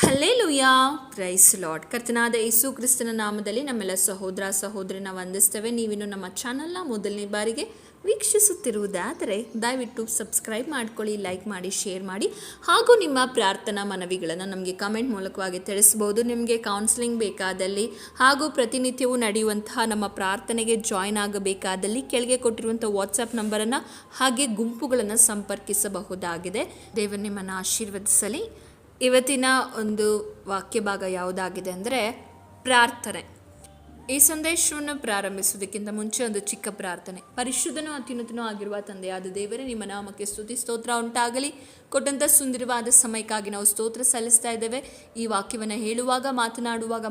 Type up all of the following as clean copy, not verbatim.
Hallelujah, price lord. ಕರ್ತನಾದ ಯೇಸು ಕ್ರಿಸ್ತನ ನಾಮದಲ್ಲಿ ನಮ್ಮೆಲ್ಲ ಸಹೋದರ ಸಹೋದರಿನ ವಂದಿಸ್ತೇವೆ. ನೀವಿನ್ನು ನಮ್ಮ ಚಾನಲ್ನ ಮೊದಲನೇ ಬಾರಿಗೆ ವೀಕ್ಷಿಸುತ್ತಿರುವುದಾದರೆ ದಯವಿಟ್ಟು ಸಬ್ಸ್ಕ್ರೈಬ್ ಮಾಡ್ಕೊಳ್ಳಿ, ಲೈಕ್ ಮಾಡಿ, ಶೇರ್ ಮಾಡಿ, ಹಾಗೂ ನಿಮ್ಮ ಪ್ರಾರ್ಥನಾ ಮನವಿಗಳನ್ನು ನಮಗೆ ಕಮೆಂಟ್ ಮೂಲಕವಾಗಿ ತಿಳಿಸ್ಬೋದು. ನಿಮಗೆ ಕೌನ್ಸಿಲಿಂಗ್ ಬೇಕಾದಲ್ಲಿ ಹಾಗೂ ಪ್ರತಿನಿತ್ಯವೂ ನಡೆಯುವಂತಹ ನಮ್ಮ ಪ್ರಾರ್ಥನೆಗೆ ಜಾಯ್ನ್ ಆಗಬೇಕಾದಲ್ಲಿ ಕೆಳಗೆ ಕೊಟ್ಟಿರುವಂಥ ವಾಟ್ಸಪ್ ನಂಬರನ್ನು ಹಾಗೆ ಗುಂಪುಗಳನ್ನು ಸಂಪರ್ಕಿಸಬಹುದಾಗಿದೆ. ದೇವರು ನಿಮ್ಮನ್ನು ಆಶೀರ್ವದಿಸಲಿ. ಇವತ್ತಿನ ಒಂದು ವಾಕ್ಯ ಭಾಗ ಯಾವುದಾಗಿದೆ ಅಂದರೆ ಪ್ರಾರ್ಥನೆ. ಈ ಸಂದೇಶವನ್ನು ಪ್ರಾರಂಭಿಸುವುದಕ್ಕಿಂತ ಮುಂಚೆ ಒಂದು ಚಿಕ್ಕ ಪ್ರಾರ್ಥನೆ. ಪರಿಶುದ್ಧನೂ ಅತ್ಯುನ್ನತನೂ ಆಗಿರುವ ತಂದೆಯಾದ ದೇವರೇ, ನಿಮ್ಮ ನಾಮಕ್ಕೆ ಸ್ತುತಿ ಸ್ತೋತ್ರ ಉಂಟಾಗಲಿ. ಕೊಟ್ಟಂಥ ಸುಂದರವಾದ ಸಮಯಕ್ಕಾಗಿ ನಾವು ಸ್ತೋತ್ರ ಸಲ್ಲಿಸ್ತಾ ಇದ್ದೇವೆ. ಈ ವಾಕ್ಯವನ್ನು ಹೇಳುವಾಗ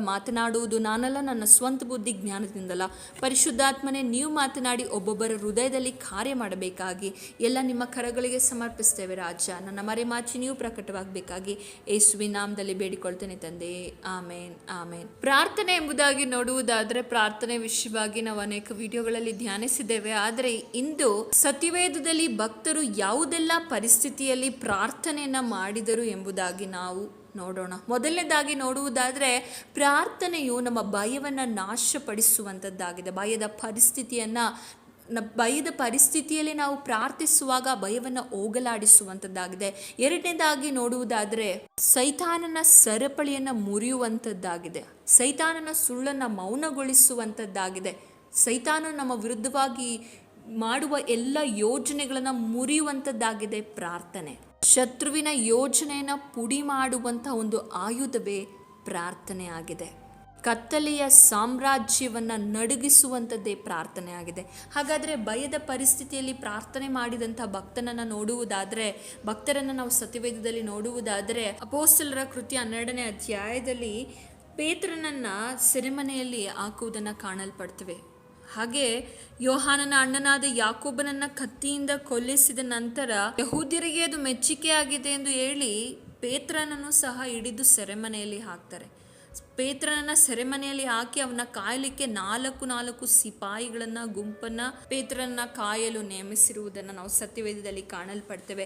ಮಾತನಾಡುವುದು ನಾನಲ್ಲ, ನನ್ನ ಸ್ವಂತ ಬುದ್ಧಿ ಜ್ಞಾನದಿಂದಲ್ಲ. ಪರಿಶುದ್ಧಾತ್ಮನೇ, ನೀವು ಮಾತನಾಡಿ ಒಬ್ಬೊಬ್ಬರ ಹೃದಯದಲ್ಲಿ ಕಾರ್ಯ ಮಾಡಬೇಕಾಗಿ ಎಲ್ಲ ನಿಮ್ಮ ಕರಗಳಿಗೆ ಸಮರ್ಪಿಸ್ತೇವೆ ರಾಜ. ನನ್ನ ಮರೆಮಾಚಿ ನೀವು ಪ್ರಕಟವಾಗಬೇಕಾಗಿ ಯೇಸುವಿನ ನಾಮದಲ್ಲಿ ಬೇಡಿಕೊಳ್ತೇನೆ ತಂದೆ, ಆಮೇನ್ ಆಮೇನ್. ಪ್ರಾರ್ಥನೆ ಎಂಬುದಾಗಿ ನೋಡುವುದಾದರೆ ಪ್ರಾರ್ಥನೆ ವಿಷಯವಾಗಿ ನಾವು ಅನೇಕ ವಿಡಿಯೋಗಳಲ್ಲಿ ಧ್ಯಾನಿಸಿದ್ದೇವೆ. ಆದರೆ ಇಂದು ಸತ್ಯವೇದದಲ್ಲಿ ಭಕ್ತರು ಯಾವುದೆಲ್ಲ ಪರಿಸ್ಥಿತಿಯಲ್ಲಿ ಪ್ರಾರ್ಥನೆಯನ್ನ ಮಾಡಿದರು ಎಂಬುದಾಗಿ ನಾವು ನೋಡೋಣ. ಮೊದಲನೇದಾಗಿ ನೋಡುವುದಾದರೆ ಪ್ರಾರ್ಥನೆಯು ನಮ್ಮ ಭಯವನ್ನು ನಾಶಪಡಿಸುವಂಥದ್ದಾಗಿದೆ. ಭಯದ ಪರಿಸ್ಥಿತಿಯಲ್ಲಿ ನಾವು ಪ್ರಾರ್ಥಿಸುವಾಗ ಭಯವನ್ನು ಹೋಗಲಾಡಿಸುವಂಥದ್ದಾಗಿದೆ. ಎರಡನೇದಾಗಿ ನೋಡುವುದಾದರೆ ಸೈತಾನನ ಸರಪಳಿಯನ್ನು ಮುರಿಯುವಂಥದ್ದಾಗಿದೆ. ಸೈತಾನನ ಸುಳ್ಳನ್ನು ಮೌನಗೊಳಿಸುವಂಥದ್ದಾಗಿದೆ. ಸೈತಾನ ನಮ್ಮ ವಿರುದ್ಧವಾಗಿ ಮಾಡುವ ಎಲ್ಲ ಯೋಜನೆಗಳನ್ನು ಮುರಿಯುವಂಥದ್ದಾಗಿದೆ ಪ್ರಾರ್ಥನೆ. ಶತ್ರುವಿನ ಯೋಜನೆಯನ್ನು ಪುಡಿ ಮಾಡುವಂಥ ಒಂದು ಆಯುಧವೇ ಪ್ರಾರ್ಥನೆ ಆಗಿದೆ. ಕತ್ತಲೆಯ ಸಾಮ್ರಾಜ್ಯವನ್ನು ನಡುಗಿಸುವಂಥದ್ದೇ ಪ್ರಾರ್ಥನೆ ಆಗಿದೆ. ಹಾಗಾದರೆ ಭಯದ ಪರಿಸ್ಥಿತಿಯಲ್ಲಿ ಪ್ರಾರ್ಥನೆ ಮಾಡಿದಂಥ ಭಕ್ತರನ್ನು ನಾವು ಸತ್ಯವೇದದಲ್ಲಿ ನೋಡುವುದಾದರೆ ಅಪೊಸ್ತಲರ ಕೃತ್ಯ 12ನೇ ಅಧ್ಯಾಯದಲ್ಲಿ ಪೇತ್ರನನ್ನು ಸೆರೆಮನೆಯಲ್ಲಿ ಹಾಕುವುದನ್ನು ಕಾಣಲ್ಪಡ್ತೇವೆ. ಹಾಗೆ ಯೋಹಾನನ ಅಣ್ಣನಾದ ಯಾಕೋಬನನ್ನ ಕತ್ತಿಯಿಂದ ಕೊಲ್ಲಿಸಿದ ನಂತರ ಯಹೂದ್ಯರಿಗೆ ಅದು ಮೆಚ್ಚುಗೆಯಾಗಿದೆ ಎಂದು ಹೇಳಿ ಪೇತ್ರನನ್ನು ಸಹ ಹಿಡಿದು ಸೆರೆಮನೆಯಲ್ಲಿ ಹಾಕ್ತಾರೆ. ಪೇತ್ರನನ್ನ ಸೆರೆಮನೆಯಲ್ಲಿ ಹಾಕಿ ಅವನ ಕಾಯಲಿಕ್ಕೆ 4 ಸಿಪಾಯಿಗಳನ್ನ ಗುಂಪನ್ನ ಪೇತ್ರನನ್ನ ಕಾಯಲು ನೇಮಿಸಿರುವುದನ್ನು ನಾವು ಸತ್ಯವೇದದಲ್ಲಿ ಕಾಣಲ್ಪಡ್ತೇವೆ.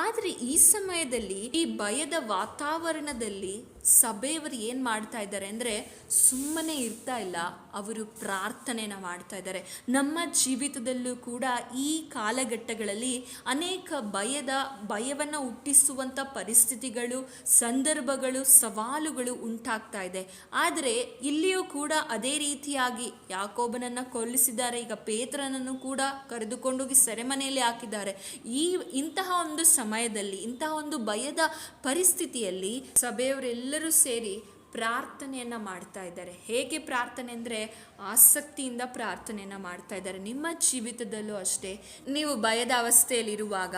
ಆದರೆ ಈ ಸಮಯದಲ್ಲಿ ಈ ಭಯದ ವಾತಾವರಣದಲ್ಲಿ ಸಭೆಯವರು ಏನು ಮಾಡ್ತಾ ಇದ್ದಾರೆ ಅಂದರೆ ಸುಮ್ಮನೆ ಇರ್ತಾ ಇಲ್ಲ, ಅವರು ಪ್ರಾರ್ಥನೆನ ಮಾಡ್ತಾ ಇದ್ದಾರೆ. ನಮ್ಮ ಜೀವಿತದಲ್ಲೂ ಕೂಡ ಈ ಕಾಲಘಟ್ಟಗಳಲ್ಲಿ ಅನೇಕ ಭಯವನ್ನು ಹುಟ್ಟಿಸುವಂಥ ಪರಿಸ್ಥಿತಿಗಳು, ಸಂದರ್ಭಗಳು, ಸವಾಲುಗಳು ಉಂಟಾಗ್ತಾ ಇದೆ. ಆದರೆ ಇಲ್ಲಿಯೂ ಕೂಡ ಅದೇ ರೀತಿಯಾಗಿ ಯಾಕೋಬನನ್ನು ಕೊಲ್ಲಿಸಿದ್ದಾರೆ. ಈಗ ಪೇತ್ರನನ್ನು ಕೂಡ ಕರೆದುಕೊಂಡೋಗಿ ಸೆರೆಮನೆಯಲ್ಲಿ ಹಾಕಿದ್ದಾರೆ. ಇಂತಹ ಒಂದು ಸಮಯದಲ್ಲಿ, ಇಂತಹ ಒಂದು ಭಯದ ಪರಿಸ್ಥಿತಿಯಲ್ಲಿ ಸಭೆಯವರೆಲ್ಲರೂ ಸೇರಿ ಪ್ರಾರ್ಥನೆಯನ್ನು ಮಾಡ್ತಾ ಇದ್ದಾರೆ. ಹೇಗೆ ಪ್ರಾರ್ಥನೆ ಅಂದರೆ ಆಸಕ್ತಿಯಿಂದ ಪ್ರಾರ್ಥನೆಯನ್ನು ಮಾಡ್ತಾ ಇದ್ದಾರೆ. ನಿಮ್ಮ ಜೀವಿತದಲ್ಲೂ ಅಷ್ಟೇ, ನೀವು ಭಯದ ಅವಸ್ಥೆಯಲ್ಲಿರುವಾಗ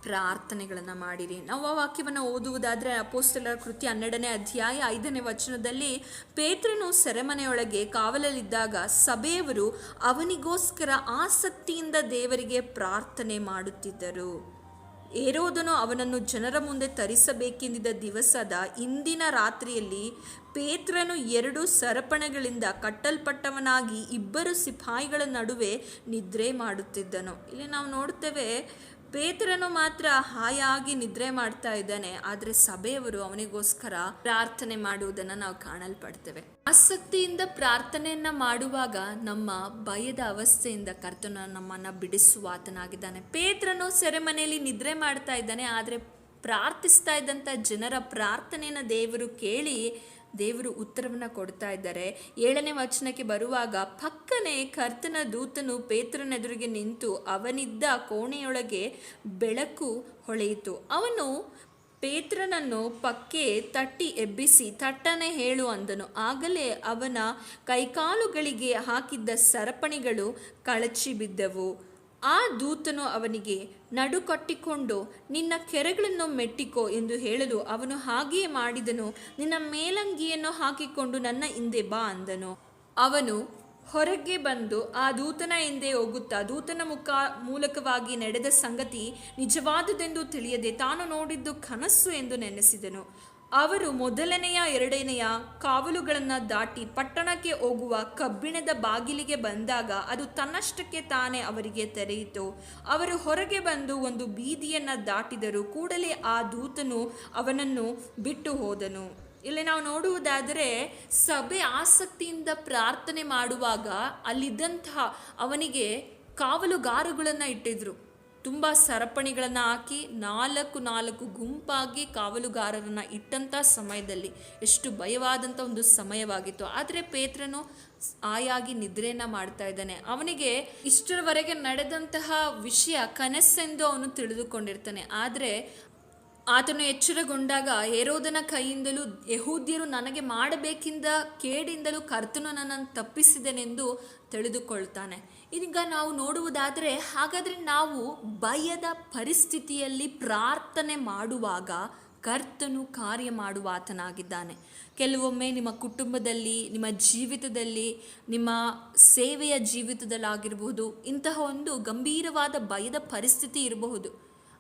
ಪ್ರಾರ್ಥನೆಗಳನ್ನು ಮಾಡಿರಿ. ನಾವು ಆ ವಾಕ್ಯವನ್ನು ಓದುವುದಾದರೆ ಅಪೊಸ್ತಲರ ಕೃತ್ಯ 12ನೇ ಅಧ್ಯಾಯ 5ನೇ ವಚನದಲ್ಲಿ ಪೇತ್ರನು ಸೆರೆಮನೆಯೊಳಗೆ ಕಾವಲಲ್ಲಿದ್ದಾಗ ಸಭೆಯವರು ಅವನಿಗೋಸ್ಕರ ಆಸಕ್ತಿಯಿಂದ ದೇವರಿಗೆ ಪ್ರಾರ್ಥನೆ ಮಾಡುತ್ತಿದ್ದರು. ಹೆರೋದನು ಅವನನ್ನು ಜನರ ಮುಂದೆ ತರಿಸಬೇಕೆಂದಿದ್ದ ದಿವಸದ ಹಿಂದಿನ ರಾತ್ರಿಯಲ್ಲಿ ಪೇತ್ರನು 2 ಸರಪಣಿಗಳಿಂದ ಕಟ್ಟಲ್ಪಟ್ಟವನಾಗಿ 2 ಸಿಪಾಯಿಗಳ ನಡುವೆ ನಿದ್ರೆ ಮಾಡುತ್ತಿದ್ದನು. ಇಲ್ಲಿ ನಾವು ನೋಡ್ತೇವೆ, ಪೇತ್ರನು ಮಾತ್ರ ಹಾಯಾಗಿ ನಿದ್ರೆ ಮಾಡ್ತಾ ಇದ್ದಾನೆ, ಆದರೆ ಸಭೆಯವರು ಅವನಿಗೋಸ್ಕರ ಪ್ರಾರ್ಥನೆ ಮಾಡುವುದನ್ನು ನಾವು ಕಾಣಲ್ಪಡ್ತೇವೆ. ಆಸಕ್ತಿಯಿಂದ ಪ್ರಾರ್ಥನೆಯನ್ನ ಮಾಡುವಾಗ ನಮ್ಮ ಭಯದ ಅವಸ್ಥೆಯಿಂದ ಕರ್ತನು ನಮ್ಮನ್ನು ಬಿಡಿಸುವ ಆತನಾಗಿದ್ದಾನೆ. ಪೇತ್ರನು ಸೆರೆಮನೆಯಲ್ಲಿ ನಿದ್ರೆ ಮಾಡ್ತಾ ಇದ್ದಾನೆ, ಆದರೆ ಪ್ರಾರ್ಥಿಸ್ತಾ ಇದ್ದಂಥ ಜನರ ಪ್ರಾರ್ಥನೆಯನ್ನು ದೇವರು ಕೇಳಿ ದೇವರು ಉತ್ತರವನ್ನು ಕೊಡ್ತಾ ಇದ್ದಾರೆ. 7ನೇ ವಚನಕ್ಕೆ ಬರುವಾಗ ಪಕ್ಕನೆ ಕರ್ತನ ದೂತನು ಪೇತ್ರನೆದುರಿಗೆ ನಿಂತು ಅವನಿದ್ದ ಕೋಣೆಯೊಳಗೆ ಬೆಳಕು ಹೊಳೆಯಿತು. ಅವನು ಪೇತ್ರನನ್ನು ಪಕ್ಕೆ ತಟ್ಟಿ ಎಬ್ಬಿಸಿ ತಟ್ಟನೆ ಹೇಳು ಅಂದನು. ಆಗಲೇ ಅವನ ಕೈಕಾಲುಗಳಿಗೆ ಹಾಕಿದ್ದ ಸರಪಣಿಗಳು ಕಳಚಿ ಬಿದ್ದವು. ಆ ದೂತನು ಅವನಿಗೆ ನಡುಕಟ್ಟಿಕೊಂಡು ನಿನ್ನ ಕೆರೆಗಳನ್ನು ಮೆಟ್ಟಿಕೋ ಎಂದು ಹೇಳಲು ಅವನು ಹಾಗೆಯೇ ಮಾಡಿದನು. ನಿನ್ನ ಮೇಲಂಗಿಯನ್ನು ಹಾಕಿಕೊಂಡು ನನ್ನ ಹಿಂದೆ ಬಾ ಅಂದನು. ಅವನು ಹೊರಗೆ ಬಂದು ಆ ದೂತನ ಹಿಂದೆ ಹೋಗುತ್ತಾ ದೂತನ ಮೂಲಕವಾಗಿ ನಡೆದ ಸಂಗತಿ ನಿಜವಾದುದೆಂದು ತಿಳಿಯದೆ ತಾನು ನೋಡಿದ್ದು ಕನಸು ಎಂದು ನೆನೆಸಿದನು. ಅವರು 1ನೆಯ 2ನೆಯ ಕಾವಲುಗಳನ್ನು ದಾಟಿ ಪಟ್ಟಣಕ್ಕೆ ಹೋಗುವ ಕಬ್ಬಿಣದ ಬಾಗಿಲಿಗೆ ಬಂದಾಗ ಅದು ತನ್ನಷ್ಟಕ್ಕೆ ತಾನೇ ಅವರಿಗೆ ತೆರೆಯಿತು. ಅವರು ಹೊರಗೆ ಬಂದು ಒಂದು ಬೀದಿಯನ್ನು ದಾಟಿದರು. ಕೂಡಲೇ ಆ ದೂತನು ಅವನನ್ನು ಬಿಟ್ಟು ಹೋದನು. ಇಲ್ಲಿ ನಾವು ನೋಡುವುದಾದರೆ ಸಭೆ ಆಸಕ್ತಿಯಿಂದ ಪ್ರಾರ್ಥನೆ ಮಾಡುವಾಗ ಅಲ್ಲಿದ್ದಂತಹ ಅವನಿಗೆ ಕಾವಲುಗಾರಗಳನ್ನು ಇಟ್ಟಿದ್ರು. ತುಂಬ ಸರಪಣಿಗಳನ್ನು ಹಾಕಿ ನಾಲ್ಕು ಗುಂಪಾಗಿ ಕಾವಲುಗಾರರನ್ನು ಇಟ್ಟಂಥ ಸಮಯದಲ್ಲಿ ಎಷ್ಟು ಭಯವಾದಂಥ ಒಂದು ಸಮಯವಾಗಿತ್ತು. ಆದರೆ ಪೇತ್ರನು ಆಯಾಗಿ ನಿದ್ರೆಯನ್ನು ಮಾಡ್ತಾ ಇದ್ದಾನೆ. ಅವನಿಗೆ ಇಷ್ಟರವರೆಗೆ ನಡೆದಂತಹ ವಿಷಯ ಕನಸೆಂದು ಅವನು ತಿಳಿದುಕೊಂಡಿರ್ತಾನೆ. ಆದರೆ ಆತನು ಎಚ್ಚರಗೊಂಡಾಗ ಹೆರೋದನ ಕೈಯಿಂದಲೂ ಯೆಹೂದ್ಯರು ನನಗೆ ಮಾಡಬೇಕಿದ್ದ ಕೇಡಿಂದಲೂ ಕರ್ತನು ನನ್ನನ್ನು ತಪ್ಪಿಸಿದನೆಂದು ತಿಳಿದುಕೊಳ್ತಾನೆ. ಈಗ ನಾವು ನೋಡುವುದಾದರೆ, ಹಾಗಾದರೆ ನಾವು ಭಯದ ಪರಿಸ್ಥಿತಿಯಲ್ಲಿ ಪ್ರಾರ್ಥನೆ ಮಾಡುವಾಗ ಕರ್ತನು ಕಾರ್ಯ ಮಾಡುವ ಆತನಾಗಿದ್ದಾನೆ. ಕೆಲವೊಮ್ಮೆ ನಿಮ್ಮ ಕುಟುಂಬದಲ್ಲಿ, ನಿಮ್ಮ ಜೀವಿತದಲ್ಲಿ, ನಿಮ್ಮ ಸೇವೆಯ ಜೀವಿತದಲ್ಲಾಗಿರಬಹುದು, ಇಂತಹ ಒಂದು ಗಂಭೀರವಾದ ಭಯದ ಪರಿಸ್ಥಿತಿ ಇರಬಹುದು.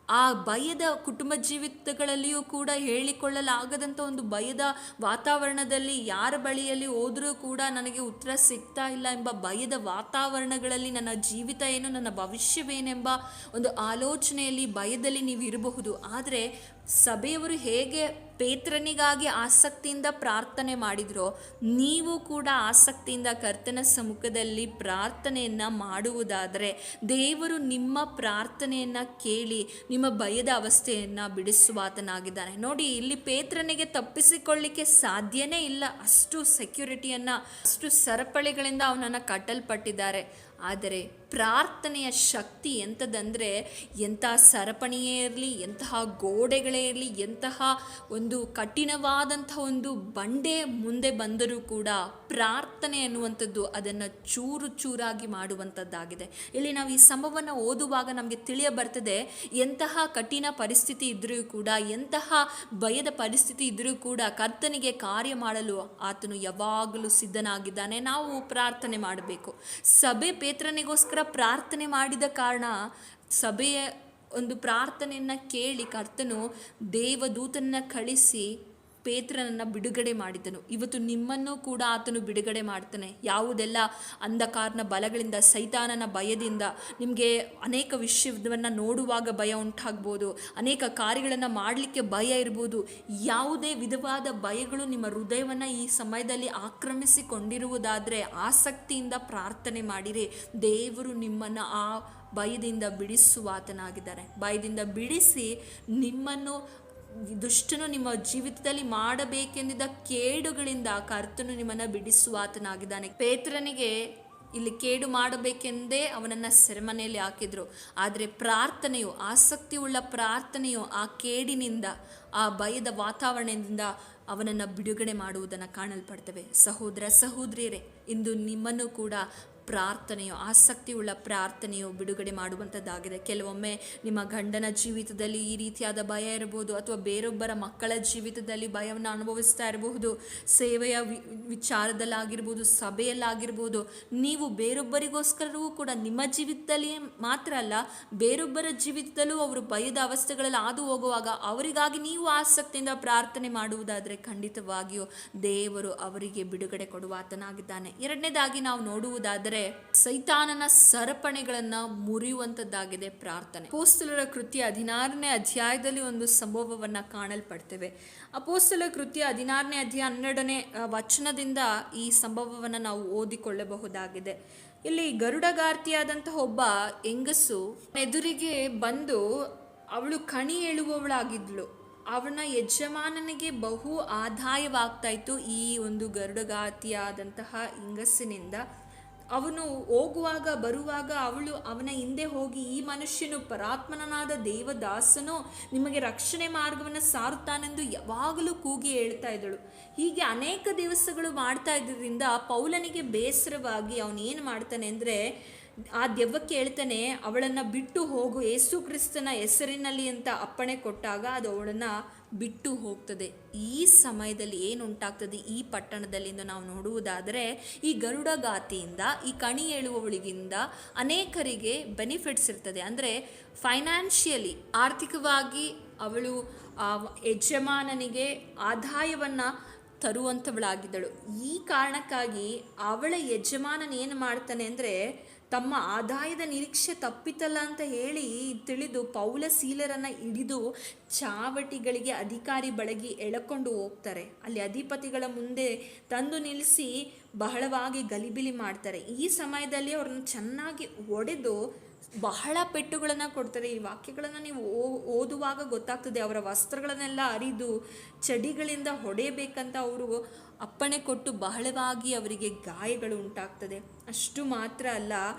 ಆ ಭಯದ ಕುಟುಂಬ ಜೀವಿತಗಳಲ್ಲಿಯೂ ಕೂಡ ಹೇಳಿಕೊಳ್ಳಲಾಗದಂಥ ಒಂದು ಭಯದ ವಾತಾವರಣದಲ್ಲಿ ಯಾರ ಬಳಿಯಲ್ಲಿ ಹೋದರೂ ಕೂಡ ನನಗೆ ಉತ್ತರ ಸಿಗ್ತಾ ಇಲ್ಲ ಎಂಬ ಭಯದ ವಾತಾವರಣಗಳಲ್ಲಿ ನನ್ನ ಜೀವಿತ ಏನು, ನನ್ನ ಭವಿಷ್ಯವೇನೆಂಬ ಒಂದು ಆಲೋಚನೆಯಲ್ಲಿ, ಭಯದಲ್ಲಿ ನೀವು ಇರಬಹುದು. ಆದರೆ ಸಭೆಯವರು ಹೇಗೆ ಪೇತ್ರನಿಗಾಗಿ ಆಸಕ್ತಿಯಿಂದ ಪ್ರಾರ್ಥನೆ ಮಾಡಿದ್ರೋ, ನೀವು ಕೂಡ ಆಸಕ್ತಿಯಿಂದ ಕರ್ತನ ಸಮ್ಮುಖದಲ್ಲಿ ಪ್ರಾರ್ಥನೆಯನ್ನು ಮಾಡುವುದಾದರೆ ದೇವರು ನಿಮ್ಮ ಪ್ರಾರ್ಥನೆಯನ್ನು ಕೇಳಿ ನಿಮ್ಮ ಭಯದ ಅವಸ್ಥೆಯನ್ನು ಬಿಡಿಸುವಾತನಾಗಿದ್ದಾನೆ. ನೋಡಿ, ಇಲ್ಲಿ ಪೇತ್ರನಿಗೆ ತಪ್ಪಿಸಿಕೊಳ್ಳಿಕ್ಕೆ ಸಾಧ್ಯನೇ ಇಲ್ಲ. ಅಷ್ಟು ಸೆಕ್ಯೂರಿಟಿಯನ್ನು, ಅಷ್ಟು ಸರಪಳಿಗಳಿಂದ ಅವನನ್ನು ಕಟ್ಟಲ್ಪಟ್ಟಿದ್ದಾರೆ. ಆದರೆ ಪ್ರಾರ್ಥನೆಯ ಶಕ್ತಿ ಎಂಥದ್ದಂದರೆ, ಎಂತಹ ಸರಪಣಿಯೇ ಇರಲಿ, ಎಂತಹ ಗೋಡೆಗಳೇ ಇರಲಿ, ಎಂತಹ ಒಂದು ಕಠಿಣವಾದಂಥ ಒಂದು ಬಂಡೆ ಮುಂದೆ ಬಂದರೂ ಕೂಡ ಪ್ರಾರ್ಥನೆ ಅನ್ನುವಂಥದ್ದು ಅದನ್ನು ಚೂರು ಚೂರಾಗಿ ಮಾಡುವಂಥದ್ದಾಗಿದೆ. ಇಲ್ಲಿ ನಾವು ಈ ಸಂಭವವನ್ನು ಓದುವಾಗ ನಮಗೆ ತಿಳಿಯ ಬರ್ತದೆ, ಎಂತಹ ಕಠಿಣ ಪರಿಸ್ಥಿತಿ ಇದ್ದರೂ ಕೂಡ, ಎಂತಹ ಭಯದ ಪರಿಸ್ಥಿತಿ ಇದ್ದರೂ ಕೂಡ ಕರ್ತನಿಗೆ ಕಾರ್ಯ ಮಾಡಲು ಆತನು ಯಾವಾಗಲೂ ಸಿದ್ಧನಾಗಿದ್ದಾನೆ. ನಾವು ಪ್ರಾರ್ಥನೆ ಮಾಡಬೇಕು. ಸಭೆ ಪೇತ್ರನಿಗೋಸ್ಕರ ಪ್ರಾರ್ಥನೆ ಮಾಡಿದ ಕಾರಣ ಸಭೆಯ ಒಂದು ಪ್ರಾರ್ಥನೆಯನ್ನು ಕೇಳಿ ಕರ್ತನು ದೇವದೂತನನ್ನು ಕಳಿಸಿ ಪೇತ್ರನನ್ನು ಬಿಡುಗಡೆ ಮಾಡಿದನು. ಇವತ್ತು ನಿಮ್ಮನ್ನು ಕೂಡ ಆತನು ಬಿಡುಗಡೆ ಮಾಡ್ತಾನೆ. ಯಾವುದೆಲ್ಲ ಅಂಧಕಾರನ ಬಲಗಳಿಂದ, ಸೈತಾನನ ಭಯದಿಂದ ನಿಮಗೆ ಅನೇಕ ವಿಷಯವನ್ನು ನೋಡುವಾಗ ಭಯ ಉಂಟಾಗ್ಬೋದು, ಅನೇಕ ಕಾರ್ಯಗಳನ್ನು ಮಾಡಲಿಕ್ಕೆ ಭಯ ಇರ್ಬೋದು. ಯಾವುದೇ ವಿಧವಾದ ಭಯಗಳು ನಿಮ್ಮ ಹೃದಯವನ್ನು ಈ ಸಮಯದಲ್ಲಿ ಆಕ್ರಮಿಸಿಕೊಂಡಿರುವುದಾದರೆ ಆಸಕ್ತಿಯಿಂದ ಪ್ರಾರ್ಥನೆ ಮಾಡಿರಿ. ದೇವರು ನಿಮ್ಮನ್ನು ಆ ಭಯದಿಂದ ಬಿಡಿಸುವಾತನಾಗಿದ್ದಾರೆ. ಭಯದಿಂದ ಬಿಡಿಸಿ ನಿಮ್ಮನ್ನು ದುಷ್ಟನು ನಿಮ್ಮ ಜೀವಿತದಲ್ಲಿ ಮಾಡಬೇಕೆಂದಿದ್ದ ಕೇಡುಗಳಿಂದ ಕರ್ತನು ನಿಮ್ಮನ್ನು ಬಿಡಿಸುವಾತನಾಗಿದ್ದಾನೆ. ಪೇತ್ರನಿಗೆ ಇಲ್ಲಿ ಕೇಡು ಮಾಡಬೇಕೆಂದೇ ಅವನನ್ನು ಸೆರೆಮನೆಯಲ್ಲಿ ಹಾಕಿದ್ರು. ಆದರೆ ಪ್ರಾರ್ಥನೆಯು, ಆಸಕ್ತಿ ಉಳ್ಳ ಪ್ರಾರ್ಥನೆಯು ಆ ಕೇಡಿನಿಂದ, ಆ ಭಯದ ವಾತಾವರಣದಿಂದ ಅವನನ್ನು ಬಿಡುಗಡೆ ಮಾಡುವುದನ್ನು ಕಾಣಲ್ಪಡ್ತವೆ. ಸಹೋದರ ಸಹೋದರಿಯರೇ, ಇಂದು ನಿಮ್ಮನ್ನು ಕೂಡ ಪ್ರಾರ್ಥನೆಯು, ಆಸಕ್ತಿಯುಳ್ಳ ಪ್ರಾರ್ಥನೆಯು ಬಿಡುಗಡೆ ಮಾಡುವಂಥದ್ದಾಗಿದೆ. ಕೆಲವೊಮ್ಮೆ ನಿಮ್ಮ ಗಂಡನ ಜೀವಿತದಲ್ಲಿ ಈ ರೀತಿಯಾದ ಭಯ ಇರಬಹುದು, ಅಥವಾ ಬೇರೊಬ್ಬರ ಮಕ್ಕಳ ಜೀವಿತದಲ್ಲಿ ಭಯವನ್ನು ಅನುಭವಿಸ್ತಾ ಇರಬಹುದು. ಸೇವೆಯ ವಿಚಾರದಲ್ಲಾಗಿರ್ಬೋದು, ಸಭೆಯಲ್ಲಾಗಿರ್ಬೋದು. ನೀವು ಬೇರೊಬ್ಬರಿಗೋಸ್ಕರವೂ ಕೂಡ ನಿಮ್ಮ ಜೀವಿತದಲ್ಲಿ ಮಾತ್ರ ಅಲ್ಲ, ಬೇರೊಬ್ಬರ ಜೀವಿತದಲ್ಲೂ ಅವರು ಭಯದ ಅವಸ್ಥೆಗಳಲ್ಲಿ ಹಾದು ಹೋಗುವಾಗ ಅವರಿಗಾಗಿ ನೀವು ಆಸಕ್ತಿಯಿಂದ ಪ್ರಾರ್ಥನೆ ಮಾಡುವುದಾದರೆ ಖಂಡಿತವಾಗಿಯೂ ದೇವರು ಅವರಿಗೆ ಬಿಡುಗಡೆ ಕೊಡುವಾತನಾಗಿದ್ದಾನೆ. ಎರಡನೇದಾಗಿ ನಾವು ನೋಡುವುದಾದರೆ ಸೈತಾನನ ಸರಪಣಿಗಳನ್ನು ಮುರಿಯುವಂಥದ್ದಾಗಿದೆ ಪ್ರಾರ್ಥನೆ. ಅಪೊಸ್ತಲರ ಕೃತ್ಯ 16ನೇ ಅಧ್ಯಾಯದಲ್ಲಿ ಒಂದು ಸಂಭವವನ್ನು ಕಾಣಲ್ಪಡ್ತೇವೆ. ಅಪೊಸ್ತಲರ ಕೃತ್ಯ 16ನೇ ಅಧ್ಯಾಯ 12ನೇ ವಚನದಿಂದ ಈ ಸಂಭವವನ್ನು ನಾವು ಓದಿಕೊಳ್ಳಬಹುದಾಗಿದೆ. ಇಲ್ಲಿ ಗರುಡಗಾರ್ತಿಯಾದಂತಹ ಒಬ್ಬ ಹೆಂಗಸು ಎದುರಿಗೆ ಬಂದು, ಅವಳು ಕಣಿ ಹೇಳುವವಳಾಗಿದ್ಳು. ಅವನ ಯಜಮಾನನಿಗೆ ಬಹು ಆದಾಯವಾಗ್ತಾ ಇತ್ತು ಈ ಒಂದು ಗರುಡಗಾತಿಯಾದಂತಹ ಹೆಂಗಸಿನಿಂದ. ಅವನು ಹೋಗುವಾಗ ಬರುವಾಗ ಅವಳು ಅವನ ಹಿಂದೆ ಹೋಗಿ, ಈ ಮನುಷ್ಯನು ಪರಾತ್ಮನಾದ ದೇವದಾಸನು ನಿಮಗೆ ರಕ್ಷಣೆ ಮಾರ್ಗವನ್ನು ಸಾರುತ್ತಾನೆಂದು ಯಾವಾಗಲೂ ಕೂಗಿ ಹೇಳ್ತಾ ಇದ್ದಳು. ಹೀಗೆ ಅನೇಕ ದಿವಸಗಳು ಮಾಡ್ತಾ ಇದ್ದರಿಂದ ಪೌಲನಿಗೆ ಬೇಸರವಾಗಿ ಅವನೇನು ಮಾಡ್ತಾನೆ ಅಂದರೆ, ಆ ದೆವ್ವಕ್ಕೆ ಹೇಳ್ತಾನೆ, ಅವಳನ್ನು ಬಿಟ್ಟು ಹೋಗು, ಯೇಸು ಕ್ರಿಸ್ತನ ಹೆಸರಿನಲ್ಲಿ ಅಂತ ಅಪ್ಪಣೆ ಕೊಟ್ಟಾಗ ಅದು ಅವಳನ್ನು ಬಿಟ್ಟು ಹೋಗ್ತದೆ. ಈ ಸಮಯದಲ್ಲಿ ಏನುಂಟಾಗ್ತದೆ ಈ ಪಟ್ಟಣದಲ್ಲಿ ನಾವು ನೋಡುವುದಾದರೆ, ಈ ಗರುಡಗಾತಿಯಿಂದ, ಈ ಕಣಿ ಹೇಳುವವಳಿಗಿಂದ ಅನೇಕರಿಗೆ ಬೆನಿಫಿಟ್ಸ್ ಇರ್ತದೆ. ಅಂದರೆ ಫೈನಾನ್ಷಿಯಲಿ, ಆರ್ಥಿಕವಾಗಿ ಅವಳು ಯಜಮಾನನಿಗೆ ಆದಾಯವನ್ನು ತರುವಂಥವಳಾಗಿದ್ದಳು. ಈ ಕಾರಣಕ್ಕಾಗಿ ಅವಳ ಯಜಮಾನನ ಏನು ಮಾಡ್ತಾನೆ ಅಂದರೆ, ತಮ್ಮ ಆದಾಯದ ನಿರೀಕ್ಷೆ ತಪ್ಪಿತಲ್ಲ ಅಂತ ಹೇಳಿ ತಿಳಿದು ಪೌಲ ಸೀಲರನ್ನ ಹಿಡಿದು ಚಾವಟಿಗಳಿಗೆ ಅಧಿಕಾರಿ ಬಳಗಿ ಎಳಕೊಂಡು ಹೋಗ್ತಾರೆ. ಅಲ್ಲಿ ಅಧಿಪತಿಗಳ ಮುಂದೆ ತಂದು ನಿಲ್ಲಿಸಿ ಬಹಳವಾಗಿ ಗಲಿಬಿಲಿ ಮಾಡ್ತಾರೆ. ಈ ಸಮಯದಲ್ಲಿ ಅವ್ರನ್ನ ಚೆನ್ನಾಗಿ ಹೊಡೆದು ಬಹಳ ಪೆಟ್ಟುಗಳನ್ನು ಕೊಡ್ತಾರೆ. ಈ ವಾಕ್ಯಗಳನ್ನು ನೀವು ಓದುವಾಗ ಗೊತ್ತಾಗ್ತದೆ. ಅವರ ವಸ್ತ್ರಗಳನ್ನೆಲ್ಲ ಹರಿದು ಚಡಿಗಳಿಂದ ಹೊಡೆಯಬೇಕಂತ ಅವರು ಅಪ್ಪಣೆ ಕೊಟ್ಟು ಬಹಳವಾಗಿ ಅವರಿಗೆ ಗಾಯಗಳು ಉಂಟಾಗ್ತದೆ. ಅಷ್ಟು ಮಾತ್ರ ಅಲ್ಲ,